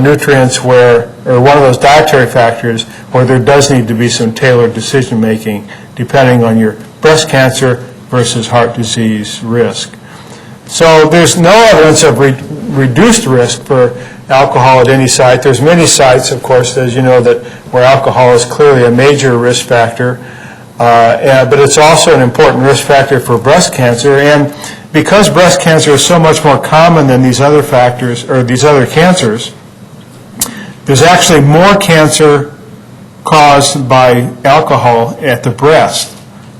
nutrients or one of those dietary factors where there does need to be some tailored decision making depending on your breast cancer versus heart disease risk. So there's no evidence of reduced risk for alcohol at any site. There's many sites, of course, as you know, that where alcohol is clearly a major risk factor, but it's also an important risk factor for breast cancer. And because breast cancer is so much more common than these other factors or these other cancers, there's actually more cancer caused by alcohol at the breast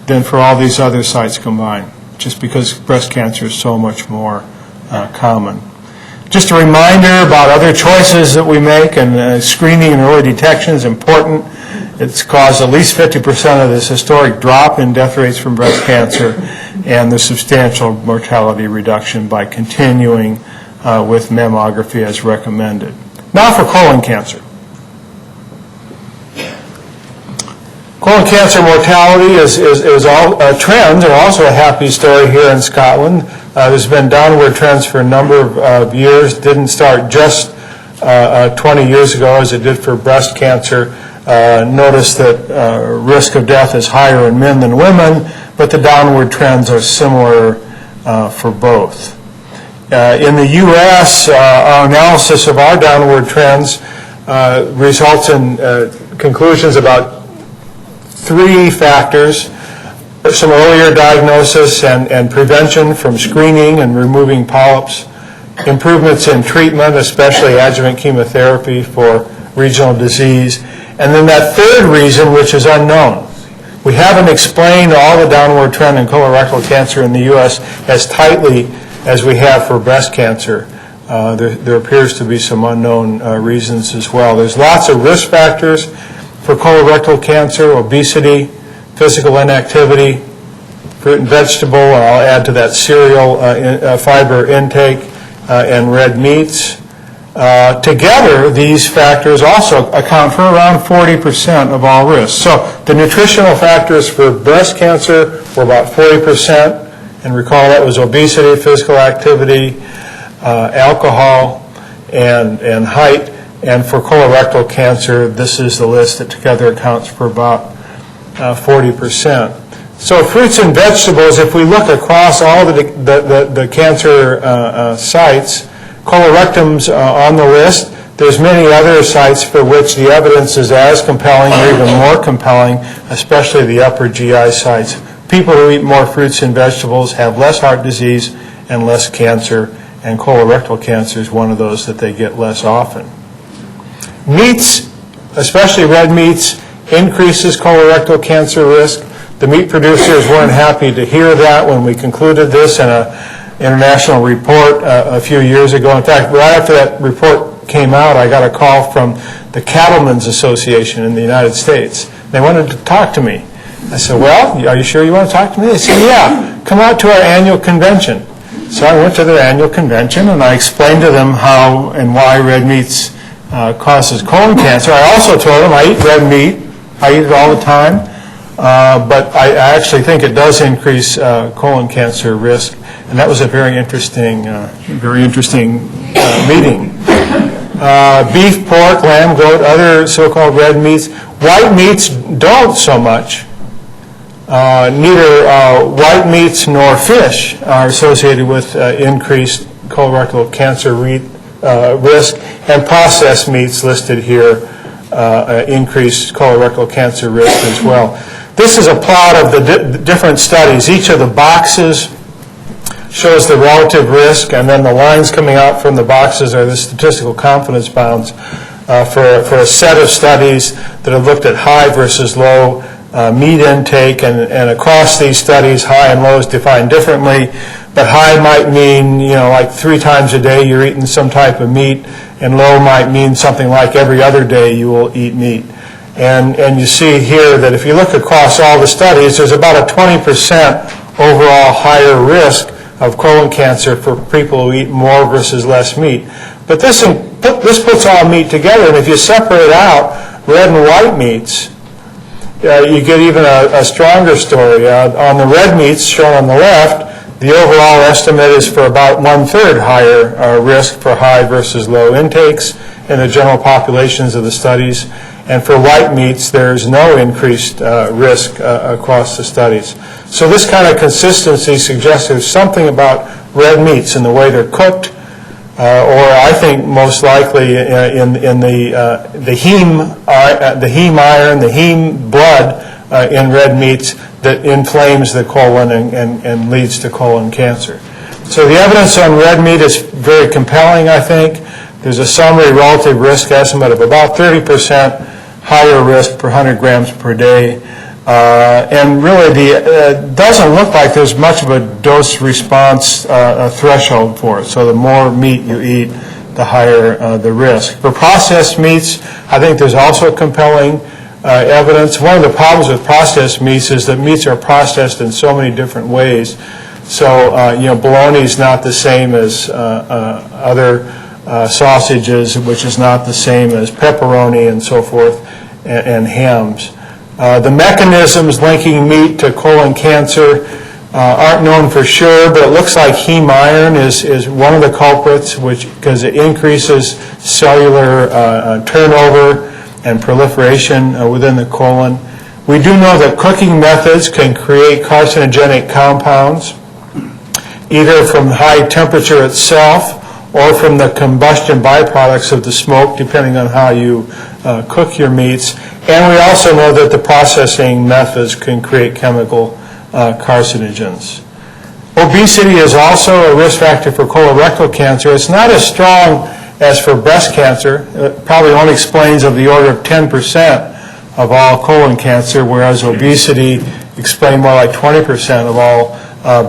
than for all these other sites combined, just because breast cancer is so much more common. Just a reminder about other choices that we make, and screening and early detection is important. It's caused at least 50% of this historic drop in death rates from breast cancer and the substantial mortality reduction by continuing with mammography as recommended. Now for colon cancer. Colon cancer mortality is all trends are also a happy story here in Scotland. There's been downward trends for a number of years. Didn't start just 20 years ago as it did for breast cancer. Notice that risk of death is higher in men than women, but the downward trends are similar for both. In the U.S., our analysis of our downward trends results in conclusions about 3 factors: some earlier diagnosis and prevention from screening and removing polyps, improvements in treatment, especially adjuvant chemotherapy for regional disease, and then that third reason, which is unknown. We haven't explained all the downward trend in colorectal cancer in the U.S. as tightly as we have for breast cancer. There appears to be some unknown reasons as well. There's lots of risk factors for colorectal cancer: obesity, physical inactivity, fruit and vegetable, and I'll add to that cereal fiber intake, and red meats. Together, these factors also account for around 40% of all risks. So the nutritional factors for breast cancer were about 40%, and recall that was obesity, physical activity, alcohol, and height. And for colorectal cancer, this is the list that together accounts for about 40%. So fruits and vegetables, if we look across all the cancer sites, colorectum's on the list. There's many other sites for which the evidence is as compelling or even more compelling, especially the upper GI sites. People who eat more fruits and vegetables have less heart disease and less cancer, and colorectal cancer is one of those that they get less often. Meats, especially red meats, increases colorectal cancer risk. The meat producers weren't happy to hear that when we concluded this in an international report a few years ago. In fact, right after that report came out, I got a call from the Cattlemen's Association in the United States. They wanted to talk to me. I said, well, are you sure you want to talk to me? They said, yeah, come out to our annual convention. So I went to their annual convention and I explained to them how and why red meats causes colon cancer. I also told them I eat red meat. I eat it all the time. But I actually think it does increase colon cancer risk, and that was a very interesting meeting. Beef, pork, lamb, goat, other so-called red meats. White meats don't so much. Neither white meats nor fish are associated with increased colorectal cancer risk, and processed meats listed here increased colorectal cancer risk as well. This is a plot of the different studies. Each of the boxes shows the relative risk, and then the lines coming out from the boxes are the statistical confidence bounds for a set of studies that have looked at high versus low meat intake, and across these studies, high and low is defined differently, but high might mean, like 3 times a day you're eating some type of meat, and low might mean something like every other day you will eat meat. And you see here that if you look across all the studies, there's about a 20% overall higher risk of colon cancer for people who eat more versus less meat. But this puts all meat together, and if you separate out red and white meats, you get even a stronger story. On the red meats shown on the left, the overall estimate is for about 1/3 higher risk for high versus low intakes in the general populations of the studies. And for white meats, there's no increased risk across the studies. So this kind of consistency suggests there's something about red meats in the way they're cooked, or I think most likely in the heme iron, the heme blood in red meats that inflames the colon and leads to colon cancer. So the evidence on red meat is very compelling, I think. There's a summary relative risk estimate of about 30% higher risk per 100 grams per day. And really, it doesn't look like there's much of a dose response threshold for it. So the more meat you eat, the higher the risk. For processed meats, I think there's also compelling evidence. One of the problems with processed meats is that meats are processed in so many different ways. So, bologna is not the same as other sausages, which is not the same as pepperoni and so forth, and hams. The mechanisms linking meat to colon cancer aren't known for sure, but it looks like heme iron is one of the culprits, because it increases cellular turnover and proliferation within the colon. We do know that cooking methods can create carcinogenic compounds, either from high temperature itself or from the combustion byproducts of the smoke, depending on how you cook your meats. And we also know that the processing methods can create chemical carcinogens. Obesity is also a risk factor for colorectal cancer. It's not as strong as for breast cancer. It probably only explains of the order of 10% of all colon cancer, whereas obesity explains more like 20% of all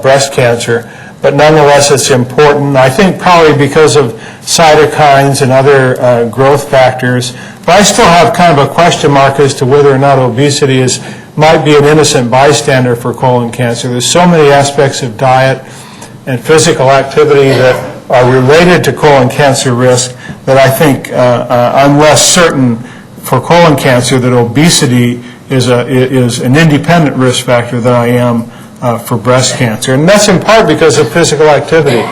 breast cancer. But nonetheless, it's important. I think probably because of cytokines and other growth factors. But I still have kind of a question mark as to whether or not obesity might be an innocent bystander for colon cancer. There's so many aspects of diet and physical activity that are related to colon cancer risk that I think I'm less certain for colon cancer that obesity is an independent risk factor than I am for breast cancer. And that's in part because of physical activity.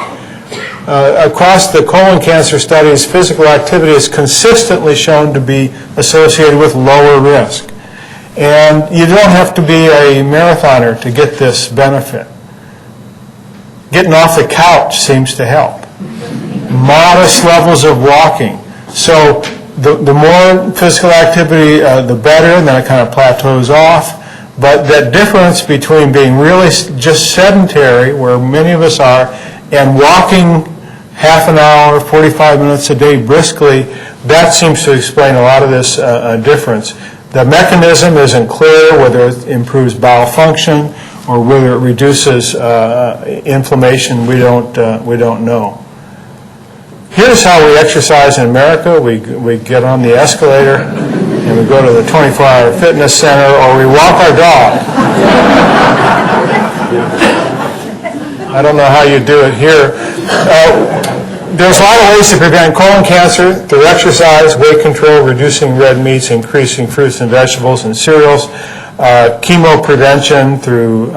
Across the colon cancer studies, physical activity is consistently shown to be associated with lower risk. And you don't have to be a marathoner to get this benefit. Getting off the couch seems to help. Modest levels of walking. So the more physical activity, the better, and then it kind of plateaus off. But that difference between being really just sedentary, where many of us are, and walking half an hour, 45 minutes a day briskly, that seems to explain a lot of this difference. The mechanism isn't clear, whether it improves bowel function or whether it reduces inflammation. We don't know. Here's how we exercise in America. We get on the escalator and we go to the 24-hour fitness center, or we walk our dog. I don't know how you do it here. There's a lot of ways to prevent colon cancer through exercise, weight control, reducing red meats, increasing fruits and vegetables and cereals, chemo prevention through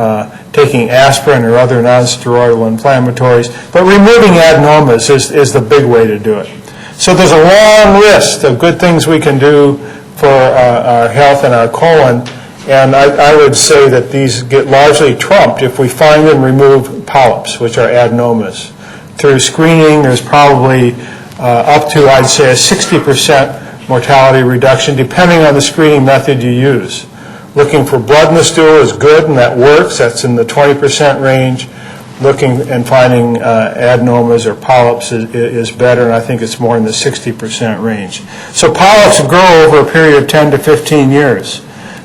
taking aspirin or other non-steroidal inflammatories. But removing adenomas is the big way to do it. So there's a long list of good things we can do for our health and our colon, and I would say that these get largely trumped if we find and remove polyps, which are adenomas. Through screening, there's probably up to, I'd say, a 60% mortality reduction, depending on the screening method you use. Looking for blood in the stool is good, and that works. That's in the 20% range. looking and finding adenomas or polyps is better, and I think it's more in the 60% range. So polyps grow over a period of 10 to 15 years.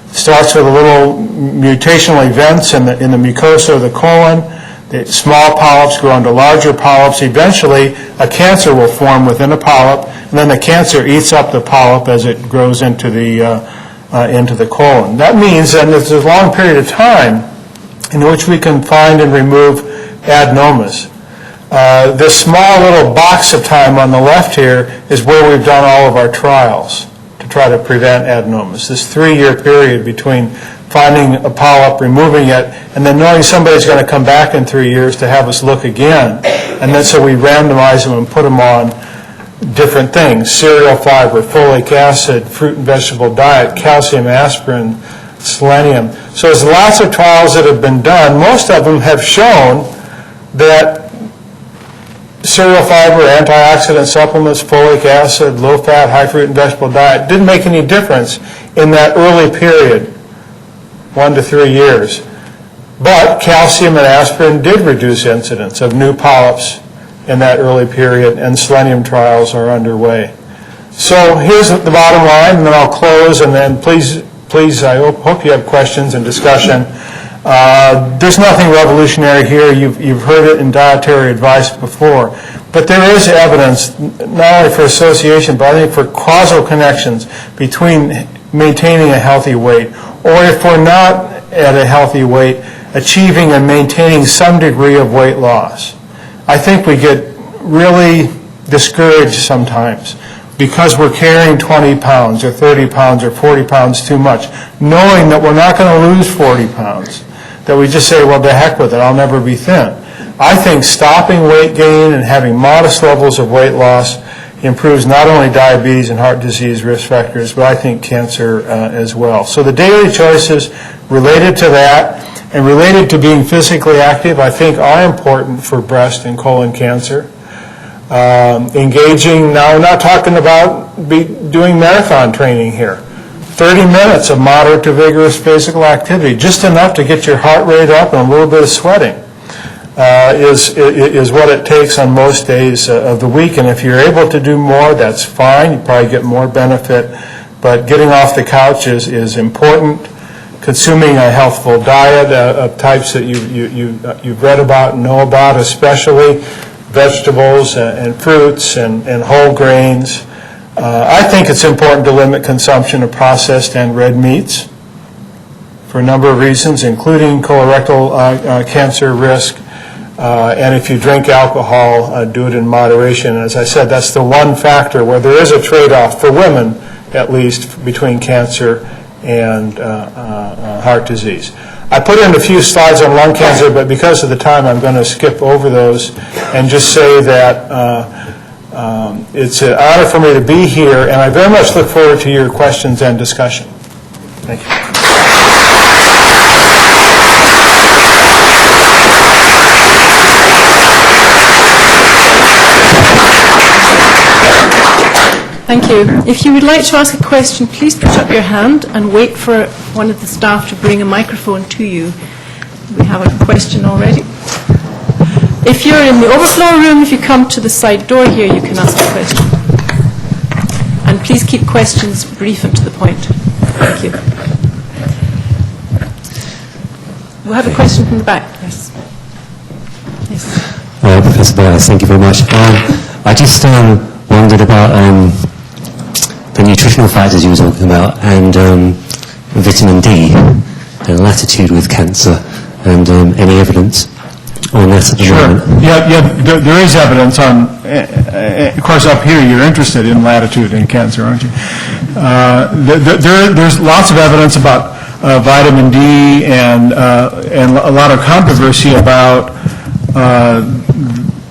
It starts with a little mutational events in the mucosa of the colon. The small polyps grow into larger polyps. Eventually, a cancer will form within a polyp, and then the cancer eats up the polyp as it grows into the colon. That means that there's a long period of time in which we can find and remove adenomas. This small little box of time on the left here is where we've done all of our trials to try to prevent adenomas. This 3-year period between finding a polyp, removing it, and then knowing somebody's going to come back in 3 years to have us look again. And then so we randomize them and put them on different things: cereal fiber, folic acid, fruit and vegetable diet, calcium, aspirin, selenium. So there's lots of trials that have been done. Most of them have shown that cereal fiber, antioxidant supplements, folic acid, low-fat, high-fruit and vegetable diet didn't make any difference in that early period, 1 to 3 years. But calcium and aspirin did reduce incidence of new polyps in that early period, and selenium trials are underway. So here's the bottom line, and then I'll close, and then please, I hope you have questions and discussion. There's nothing revolutionary here. You've heard it in dietary advice before. But there is evidence, not only for association, but I think for causal connections between maintaining a healthy weight, or if we're not at a healthy weight, achieving and maintaining some degree of weight loss. I think we get really discouraged sometimes because we're carrying 20 pounds or 30 pounds or 40 pounds too much, knowing that we're not going to lose 40 pounds, that we just say, well, the heck with it, I'll never be thin. I think stopping weight gain and having modest levels of weight loss improves not only diabetes and heart disease risk factors, but I think cancer as well. So the daily choices related to that and related to being physically active, I think, are important for breast and colon cancer. Engaging, now we're not talking about doing marathon training here. 30 minutes of moderate to vigorous physical activity, just enough to get your heart rate up and a little bit of sweating, is what it takes on most days of the week. And if you're able to do more, that's fine. You probably get more benefit. But getting off the couch is important. Consuming a healthful diet of types that you've read about and know about, especially vegetables and fruits and whole grains. I think it's important to limit consumption of processed and red meats for a number of reasons, including colorectal cancer risk. And if you drink alcohol, do it in moderation. As I said, that's the one factor where there is a trade-off, for women at least, between cancer and heart disease. I put in a few slides on lung cancer, but because of the time, I'm going to skip over those and just say that it's an honor for me to be here, and I very much look forward to your questions and discussion. Thank you. Thank you. If you would like to ask a question, please put up your hand and wait for one of the staff to bring a microphone to you. We have a question already. If you're in the overflow room, if you come to the side door here, you can ask a question. And please keep questions brief and to the point. Thank you. We'll have a question from the back. Yes. Yes. Professor Byers, thank you very much. I just wondered about the nutritional factors you were talking about and vitamin D and latitude with cancer and any evidence on that at the moment. Yeah, there is evidence on, of course up here you're interested in latitude and cancer, aren't you? There's lots of evidence about vitamin D and a lot of controversy about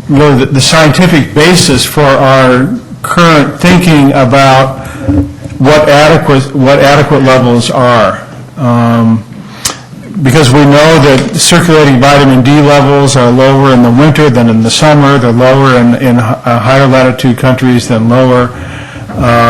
really the scientific basis for our current thinking about what adequate levels are. Because we know that circulating vitamin D levels are lower in the winter than in the summer. They're lower in higher latitude countries than lower.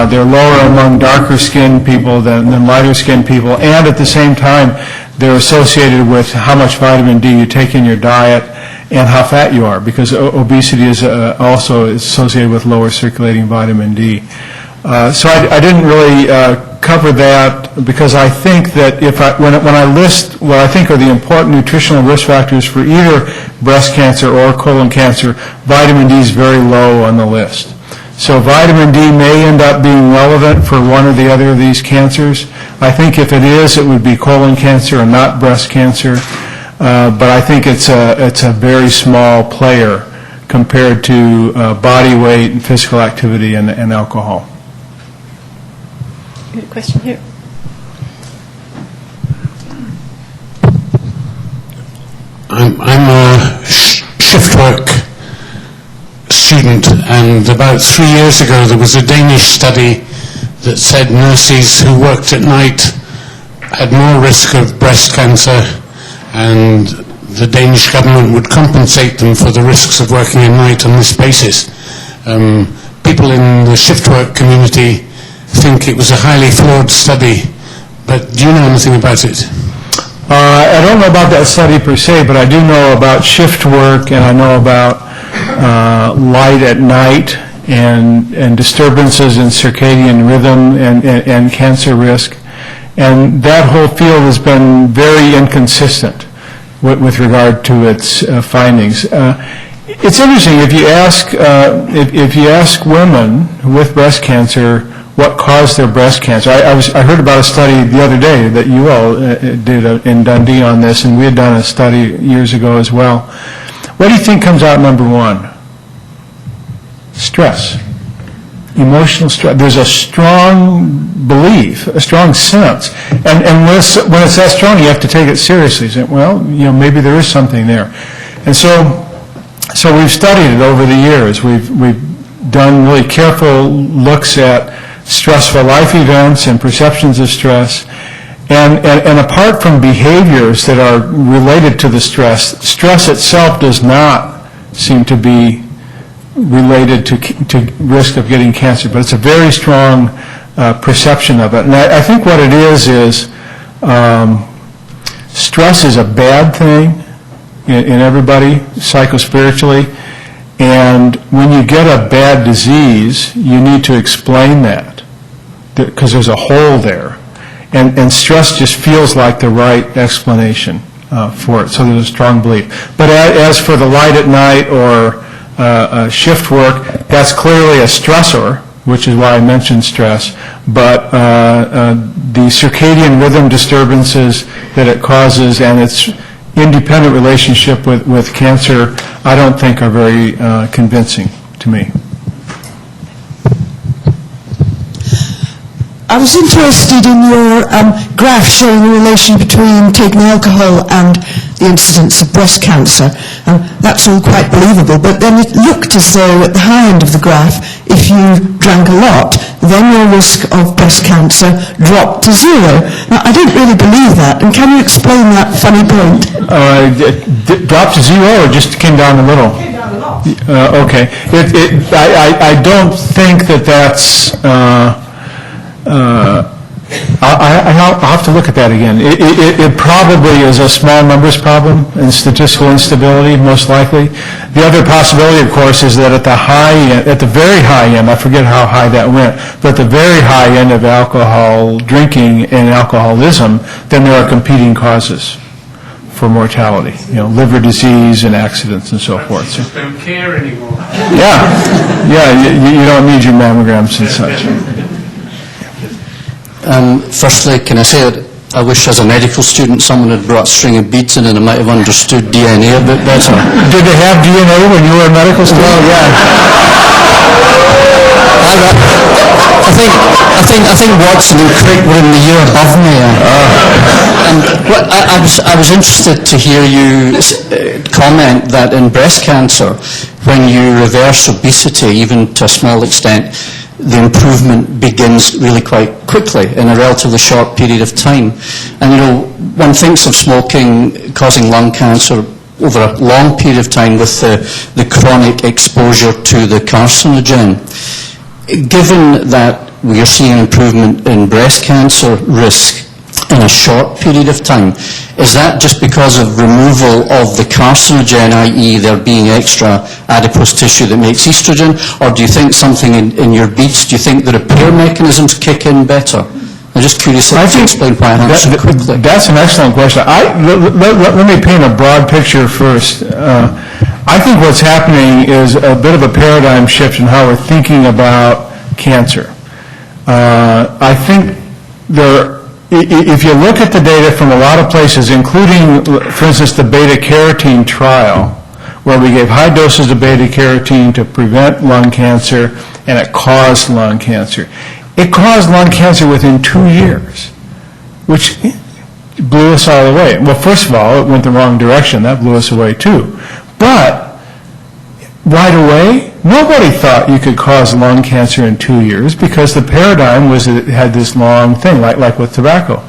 They're lower among darker skinned people than lighter skinned people. And at the same time, they're associated with how much vitamin D you take in your diet and how fat you are, because obesity is also associated with lower circulating vitamin D. So I didn't really cover that, because I think that when I list what I think are the important nutritional risk factors for either breast cancer or colon cancer, vitamin D is very low on the list. So vitamin D may end up being relevant for one or the other of these cancers. I think if it is, it would be colon cancer and not breast cancer. But I think it's a very small player compared to body weight and physical activity and alcohol. Good question here. I'm a shift work student, and about 3 years ago there was a Danish study that said nurses who worked at night had more risk of breast cancer, and the Danish government would compensate them for the risks of working at night on this basis. People in the shift work community think it was a highly flawed study, but do you know anything about it? I don't know about that study per se, but I do know about shift work, and I know about light at night and disturbances in circadian rhythm and cancer risk. And that whole field has been very inconsistent with regard to its findings. It's interesting, if you ask women with breast cancer what caused their breast cancer. I heard about a study the other day that you all did in Dundee on this, and we had done a study years ago as well. What do you think comes out number one? Stress. Emotional stress. There's a strong belief, a strong sense, and when it's that strong, you have to take it seriously. Say, well, maybe there is something there, and so we've studied it over the years. We've done really careful looks at stressful life events and perceptions of stress, and apart from behaviors that are related to the stress itself does not seem to be related to risk of getting cancer, but it's a very strong perception of it. And I think what it is stress is a bad thing in everybody, psychospiritually, and when you get a bad disease, you need to explain that, because there's a hole there. And stress just feels like the right explanation for it, so there's a strong belief. But as for the light at night or shift work, that's clearly a stressor, which is why I mentioned stress, but the circadian rhythm disturbances that it causes and its independent relationship with cancer, I don't think are very convincing to me. I was interested in your graph showing the relation between taking alcohol and the incidence of breast cancer. That's all quite believable, but then it looked as though at the high end of the graph, if you drank a lot, then your risk of breast cancer dropped to zero. Now, I didn't really believe that, and can you explain that funny point? Dropped to zero or just came down a little? Came down a lot. Okay. I don't think that's... I'll have to look at that again. It probably is a small numbers problem and statistical instability, most likely. The other possibility, of course, is that at the very high end, I forget how high that went, but at the very high end of alcohol drinking and alcoholism, then there are competing causes for mortality, liver disease and accidents and so forth. Just don't care anymore. Yeah, you don't need your mammograms and such. Firstly, can I say that I wish as a medical student someone had brought a string of beads in and I might have understood DNA a bit better. Did they have DNA when you were a medical student? Well, yeah. I think Watson and Crick were in the year above me. And I was interested to hear you comment that in breast cancer, when you reverse obesity, even to a small extent, the improvement begins really quite quickly in a relatively short period of time. And one thinks of smoking causing lung cancer over a long period of time with the chronic exposure to the carcinogen. Given that we are seeing improvement in breast cancer risk, in a short period of time. Is that just because of removal of the carcinogen, i.e. there being extra adipose tissue that makes estrogen, or do you think something in your beets, do you think the repair mechanisms kick in better? I'm just curious if you can explain why I answer it quickly. That's an excellent question. Let me paint a broad picture first. I think what's happening is a bit of a paradigm shift in how we're thinking about cancer. I think if you look at the data from a lot of places, including, for instance, the beta-carotene trial, where we gave high doses of beta-carotene to prevent lung cancer, and it caused lung cancer. It caused lung cancer within 2 years, which blew us all away. Well, first of all, it went the wrong direction. That blew us away, too. But right away, nobody thought you could cause lung cancer in 2 years because the paradigm was that it had this long thing, like with tobacco.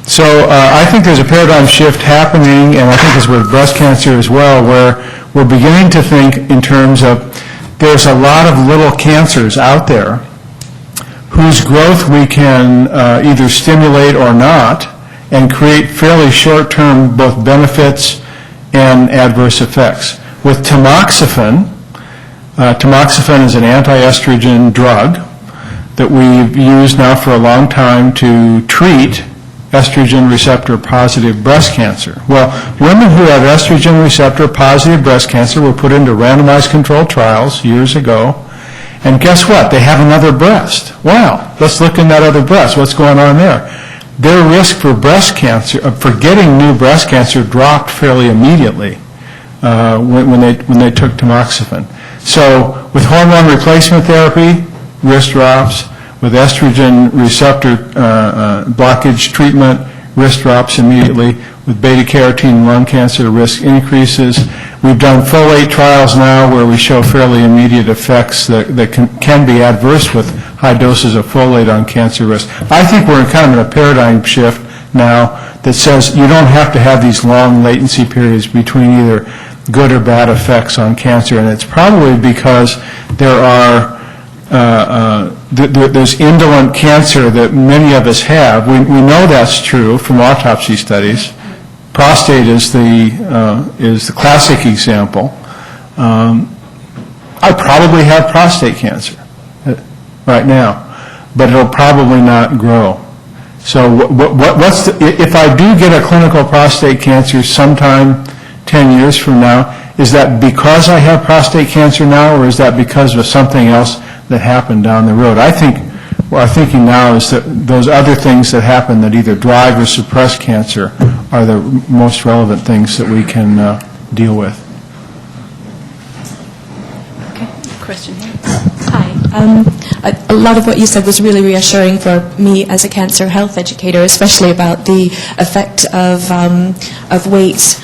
So I think there's a paradigm shift happening, and I think it's with breast cancer as well, where we're beginning to think in terms of there's a lot of little cancers out there whose growth we can either stimulate or not and create fairly short-term both benefits and adverse effects. With tamoxifen, tamoxifen is an anti-estrogen drug that we've used now for a long time to treat estrogen receptor positive breast cancer. Well, women who have estrogen receptor positive breast cancer were put into randomized controlled trials years ago, and guess what? They have another breast. Wow, let's look in that other breast. What's going on there? Their risk for breast cancer, for getting new breast cancer, dropped fairly immediately when they took tamoxifen. So with hormone replacement therapy, risk drops. With estrogen receptor blockage treatment, risk drops immediately. With beta-carotene lung cancer, risk increases. We've done folate trials now where we show fairly immediate effects that can be adverse with high doses of folate on cancer risk. I think we're kind of in a paradigm shift now that says you don't have to have these long latency periods between either good or bad effects on cancer, and it's probably because there's indolent cancer that many of us have. We know that's true from autopsy studies. Prostate is the classic example. I probably have prostate cancer right now, but it'll probably not grow. So if I do get a clinical prostate cancer sometime 10 years from now, is that because I have prostate cancer now, or is that because of something else that happened down the road? I think what our thinking now is that those other things that happen that either drive or suppress cancer are the most relevant things that we can deal with. Okay, question here. Hi. A lot of what you said was really reassuring for me as a cancer health educator, especially about the effect of weight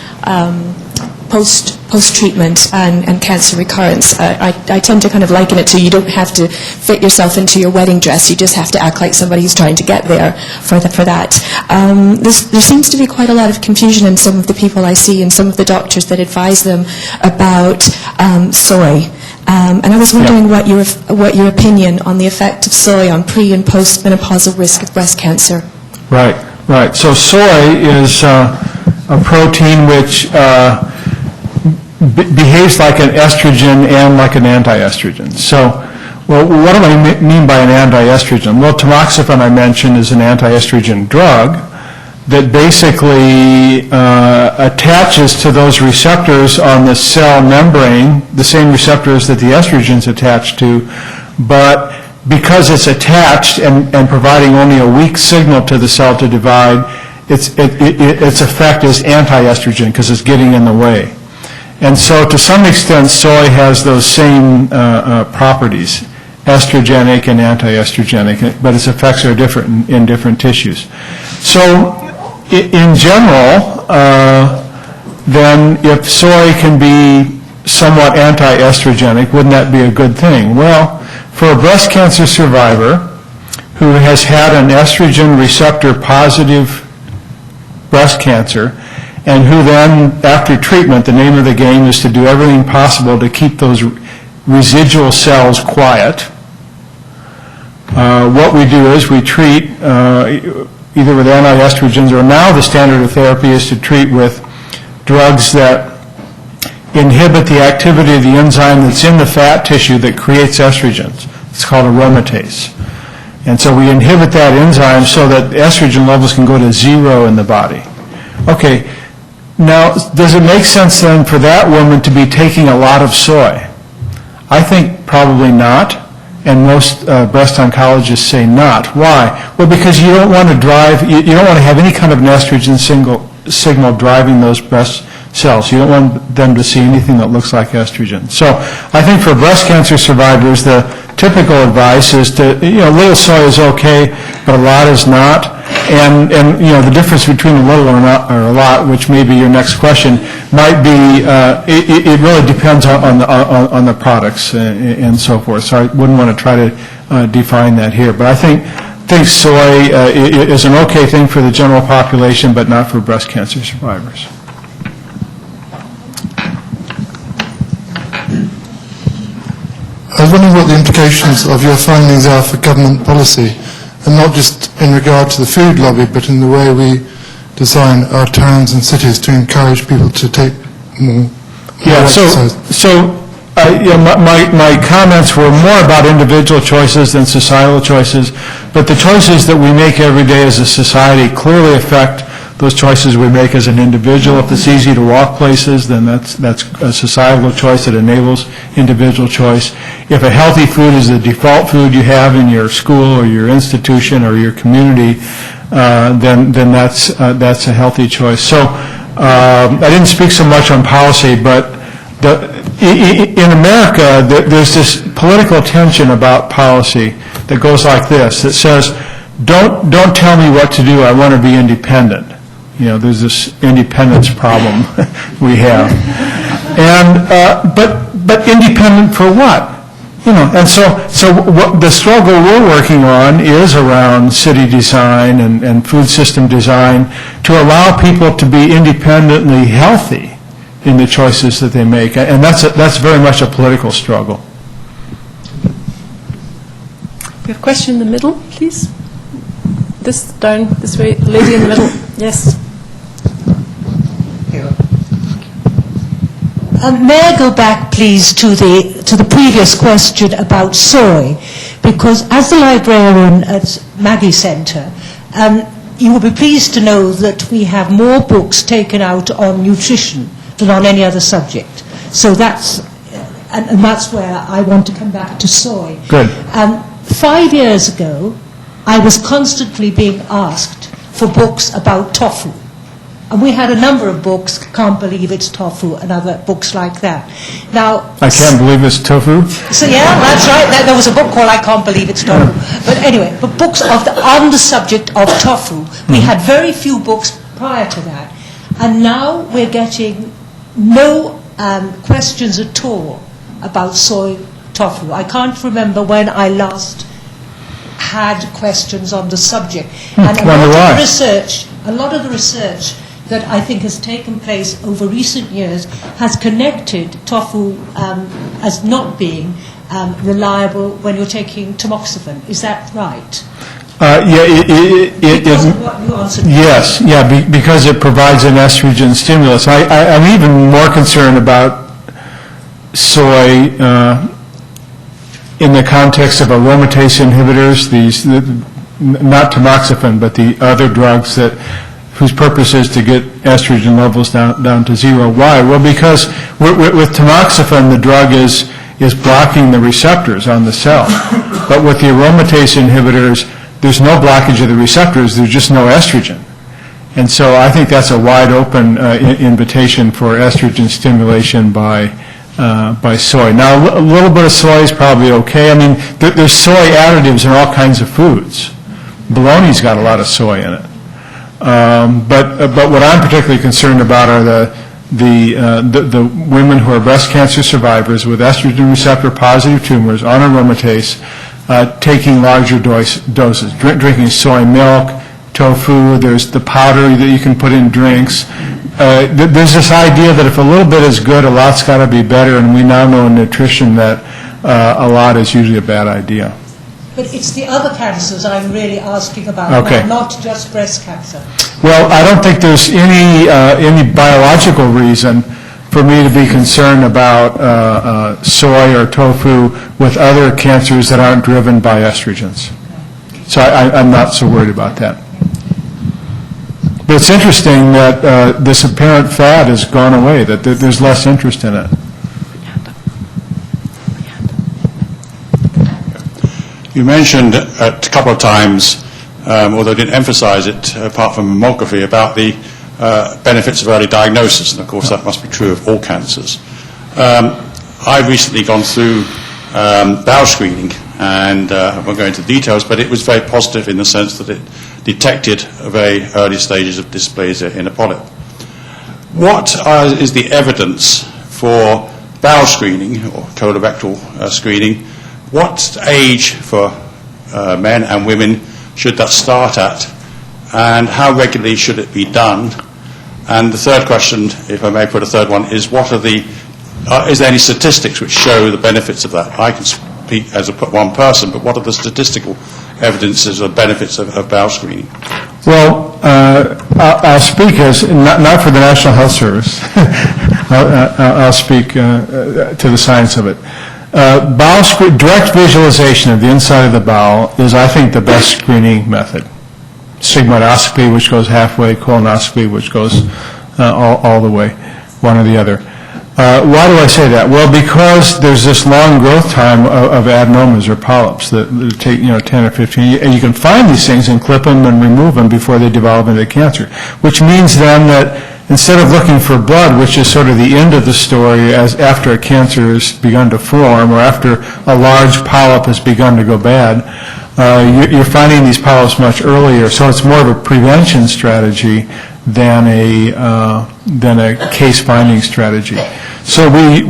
post-treatment and cancer recurrence. I tend to kind of liken it to you don't have to fit yourself into your wedding dress, you just have to act like somebody who's trying to get there for that. There seems to be quite a lot of confusion in some of the people I see and some of the doctors that advise them about soy. And I was wondering what your opinion on the effect of soy on pre- and post-menopausal risk of breast cancer. Right. So soy is a protein which behaves like an estrogen and like an anti-estrogen. So, well, what do I mean by an anti-estrogen? Well, tamoxifen, I mentioned, is an anti-estrogen drug that basically attaches to those receptors on the cell membrane, the same receptors that the estrogens attach to, but because it's attached and providing only a weak signal to the cell to divide, its effect is anti-estrogen because it's getting in the way. And so to some extent, soy has those same properties, estrogenic and anti-estrogenic, but its effects are different in different tissues. So in general, then if soy can be somewhat anti-estrogenic, wouldn't that be a good thing? Well, for a breast cancer survivor who has had an estrogen receptor positive breast cancer, and who then, after treatment, the name of the game is to do everything possible to keep those residual cells quiet. What we do is we treat either with anti-estrogens, or now the standard of therapy is to treat with drugs that inhibit the activity of the enzyme that's in the fat tissue that creates estrogens. It's called aromatase. And so we inhibit that enzyme so that estrogen levels can go to zero in the body. Okay, now does it make sense then for that woman to be taking a lot of soy? I think probably not, and most breast oncologists say not. Why? Well, because you don't want to you don't want to have any kind of an estrogen signal driving those breast cells. You don't want them to see anything that looks like estrogen. So I think for breast cancer survivors, the typical advice is to, little soy is okay, but a lot is not. And the difference between a little or a lot, which may be your next question, might be, it really depends on the products and so forth. So I wouldn't want to try to define that here. But I think soy is an okay thing for the general population, but not for breast cancer survivors. I was wondering what the implications of your findings are for government policy, and not just in regard to the food lobby, but in the way we design our towns and cities to encourage people to take more exercise. My comments were more about individual choices than societal choices, but the choices that we make every day as a society clearly affect those choices we make as an individual. If it's easy to walk places, then that's a societal choice that enables individual choice. If a healthy food is the default food you have in your school or your institution or your community, then that's a healthy choice. So I didn't speak so much on policy, but in America, there's this political tension about policy that goes like this. It says, don't tell me what to do, I want to be independent. There's this independence problem we have. And, but independent for what? And so what the struggle we're working on is around city design and food system design to allow people to be independently healthy in the choices that they make. And that's very much a political struggle. We have a question in the middle, please. Down this way, lady in the middle. Yes. May I go back, please, to the previous question about soy? Because as the librarian at Maggie Centre, you will be pleased to know that we have more books taken out on nutrition than on any other subject. So that's where I want to come back to soy. Good. 5 years ago, I was constantly being asked for books about tofu. And we had a number of books, Can't Believe It's Tofu, and other books like that. Now, I Can't Believe It's Tofu? So yeah, that's right. There was a book called I Can't Believe It's Tofu. But anyway, but books on the subject of tofu. We had very few books prior to that. And now we're getting no questions at all about soy tofu. I can't remember when I last had questions on the subject. And a lot of the research that I think has taken place over recent years has connected tofu as not being reliable when you're taking tamoxifen. Is that right? Because of what you answered. Yes, because it provides an estrogen stimulus. I'm even more concerned about soy in the context of aromatase inhibitors, not tamoxifen, but the other drugs whose purpose is to get estrogen levels down to zero. Why? Well, because with tamoxifen, the drug is blocking the receptors on the cell. But with the aromatase inhibitors, there's no blockage of the receptors, there's just no estrogen. And so I think that's a wide open invitation for estrogen stimulation by soy. Now, a little bit of soy is probably okay. I mean, there's soy additives in all kinds of foods. Bologna's got a lot of soy in it. But what I'm particularly concerned about are the women who are breast cancer survivors with estrogen receptor positive tumors on aromatase taking larger doses, drinking soy milk, tofu. There's the powder that you can put in drinks. There's this idea that if a little bit is good, a lot's got to be better, and we now know in nutrition that a lot is usually a bad idea. But it's the other cancers I'm really asking about, Okay. not just breast cancer. Well, I don't think there's any biological reason for me to be concerned about soy or tofu with other cancers that aren't driven by estrogens. So I'm not so worried about that. But it's interesting that this apparent fad has gone away, that there's less interest in it. You mentioned a couple of times, although didn't emphasize it, apart from mammography, about the benefits of early diagnosis, and of course that must be true of all cancers. I've recently gone through bowel screening, and I won't go into details, but it was very positive in the sense that it detected very early stages of dysplasia in a polyp. What is the evidence for bowel screening or colorectal screening? What age for men and women should that start at, and how regularly should it be done? And the third question, if I may put a third one, is what are is there any statistics which show the benefits of that? I can speak as one person, but what are the statistical evidences of benefits of bowel screening? Well, I'll speak as, not for the National Health Service, I'll speak to the science of it. Direct visualization of the inside of the bowel is, I think, the best screening method. Sigmoidoscopy, which goes halfway, colonoscopy, which goes all the way, one or the other. Why do I say that? Well, because there's this long growth time of adenomas or polyps that take 10 or 15 years, and you can find these things and clip them and remove them before they develop into cancer, which means then that instead of looking for blood, which is sort of the end of the story as after a cancer has begun to form or after a large polyp has begun to go bad, you're finding these polyps much earlier. So it's more of a prevention strategy than a case-finding strategy. So we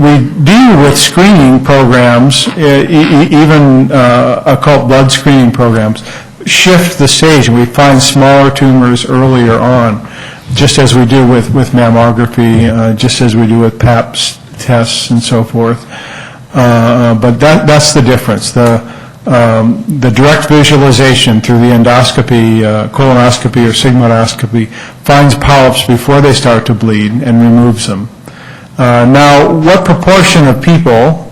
deal with screening programs, even occult blood screening programs, shift the stage, and we find smaller tumors earlier on, just as we do with mammography, just as we do with Pap tests and so forth. But that's the difference. The direct visualization through the endoscopy, colonoscopy or sigmoidoscopy finds polyps before they start to bleed and removes them. Now, what proportion of people,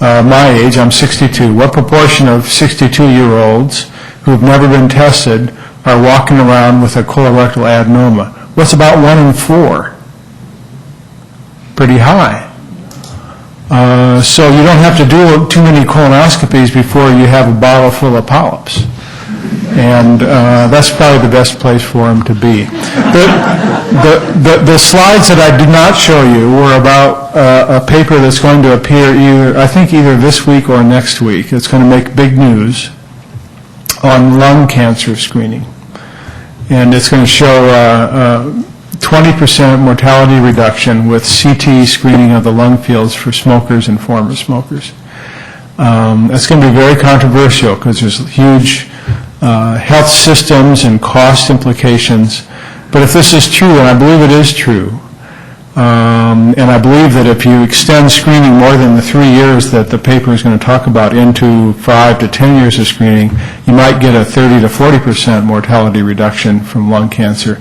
my age, I'm 62, what proportion of 62-year-olds who've never been tested are walking around with a colorectal adenoma? What's about 1 in 4? Pretty high. So you don't have to do too many colonoscopies before you have a bottle full of polyps. And that's probably the best place for them to be. The slides that I did not show you were about a paper that's going to appear either this week or next week. It's going to make big news on lung cancer screening. And it's going to show 20% mortality reduction with CT screening of the lung fields for smokers and former smokers. That's going to be very controversial because there's huge health systems and cost implications. But if this is true, and I believe it is true, and I believe that if you extend screening more than the 3 years that the paper is going to talk about into 5 to 10 years of screening, you might get a 30 to 40% mortality reduction from lung cancer.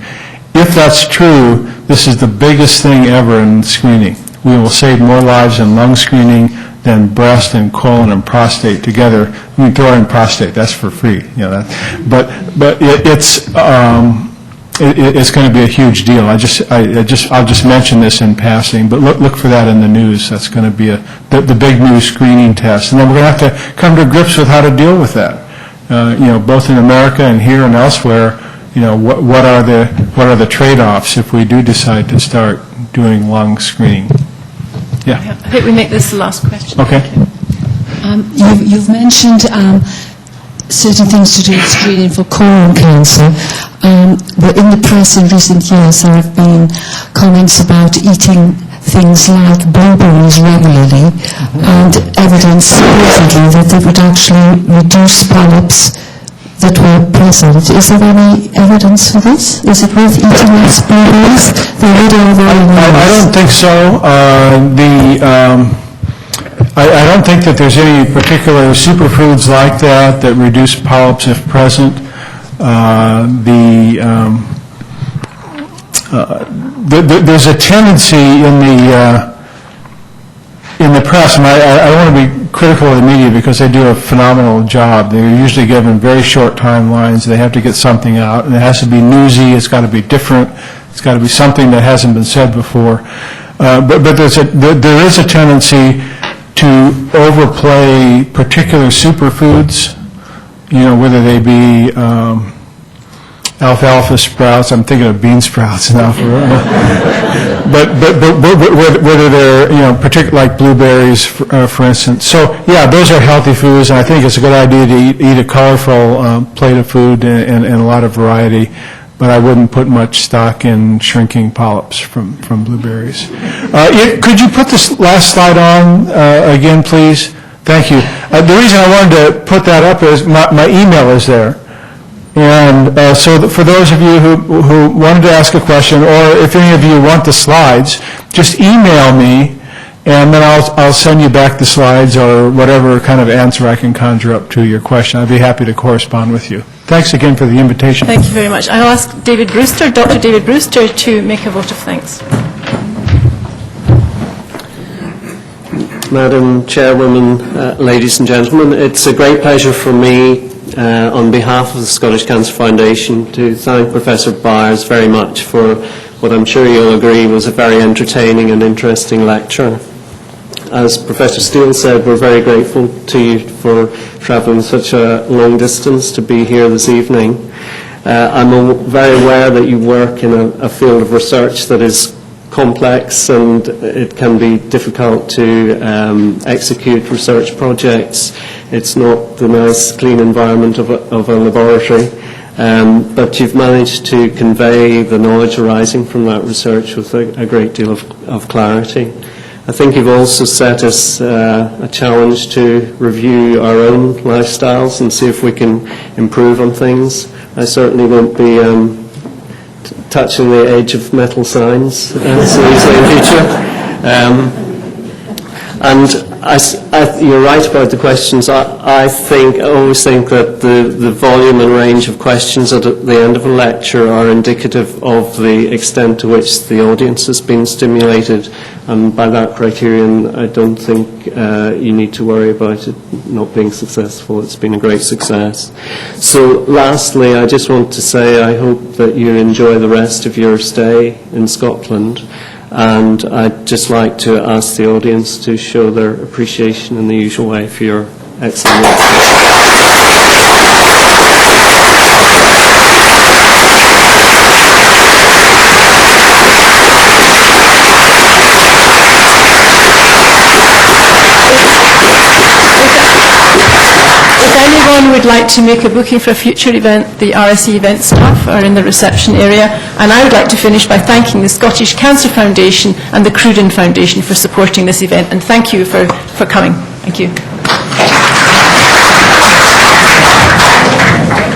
If that's true, this is the biggest thing ever in screening. We will save more lives in lung screening than breast and colon and prostate together. We can throw in prostate; that's for free, But it's going to be a huge deal. I'll just mention this in passing, but look for that in the news. That's going to be the big new screening test, and then we're going to have to come to grips with how to deal with that. Both in America and here and elsewhere. What are the trade-offs if we do decide to start doing lung screening? Yeah. I think we make this the last question. Okay. You've mentioned certain things to do with screening for colon cancer, but in the press in recent years there have been comments about eating things like blueberries regularly and evidence supposedly that they would actually reduce polyps that were present. Is there any evidence for this? Is it worth eating these blueberries? I don't think so. I don't think that there's any particular superfoods like that that reduce polyps if present. There's a tendency in the press, and I want to be critical of the media because they do a phenomenal job. They're usually given very short timelines. They have to get something out, and it has to be newsy. It's got to be different. It's got to be something that hasn't been said before. But there is a tendency to overplay particular superfoods, whether they be alfalfa sprouts. I'm thinking of bean sprouts now. But whether they're particular like blueberries, for instance. So yeah, those are healthy foods, and I think it's a good idea to eat a colorful plate of food and a lot of variety. But I wouldn't put much stock in shrinking polyps from blueberries. Could you put this last slide on again, please? Thank you. The reason I wanted to put that up is my email is there. And so for those of you who wanted to ask a question, or if any of you want the slides, just email me, and then I'll send you back the slides or whatever kind of answer I can conjure up to your question. I'd be happy to correspond with you. Thanks again for the invitation. Thank you very much. I'll ask David Brewster, Dr. David Brewster, to make a vote of thanks. Madam Chairwoman, ladies and gentlemen, it's a great pleasure for me on behalf of the Scottish Cancer Foundation to thank Professor Byers very much for what I'm sure you'll agree was a very entertaining and interesting lecture. As Professor Steele said, we're very grateful to you for travelling such a long distance to be here this evening. I'm very aware that you work in a field of research that is complex, and it can be difficult to execute research projects. It's not the nice, clean environment of a laboratory, but you've managed to convey the knowledge arising from that research with a great deal of clarity. I think you've also set us a challenge to review our own lifestyles and see if we can improve on things. I certainly won't be touching the edge of metal signs so easily in future. And you're right about the questions. I always think that the volume and range of questions at the end of a lecture are indicative of the extent to which the audience has been stimulated. And by that criterion, I don't think you need to worry about it not being successful. It's been a great success. So lastly, I just want to say I hope that you enjoy the rest of your stay in Scotland. And I'd just like to ask the audience to show their appreciation in the usual way for your excellent work. If anyone would like to make a booking for a future event, the RSE event staff are in the reception area. And I would like to finish by thanking the Scottish Cancer Foundation and the Cruden Foundation for supporting this event. And thank you for coming. Thank you.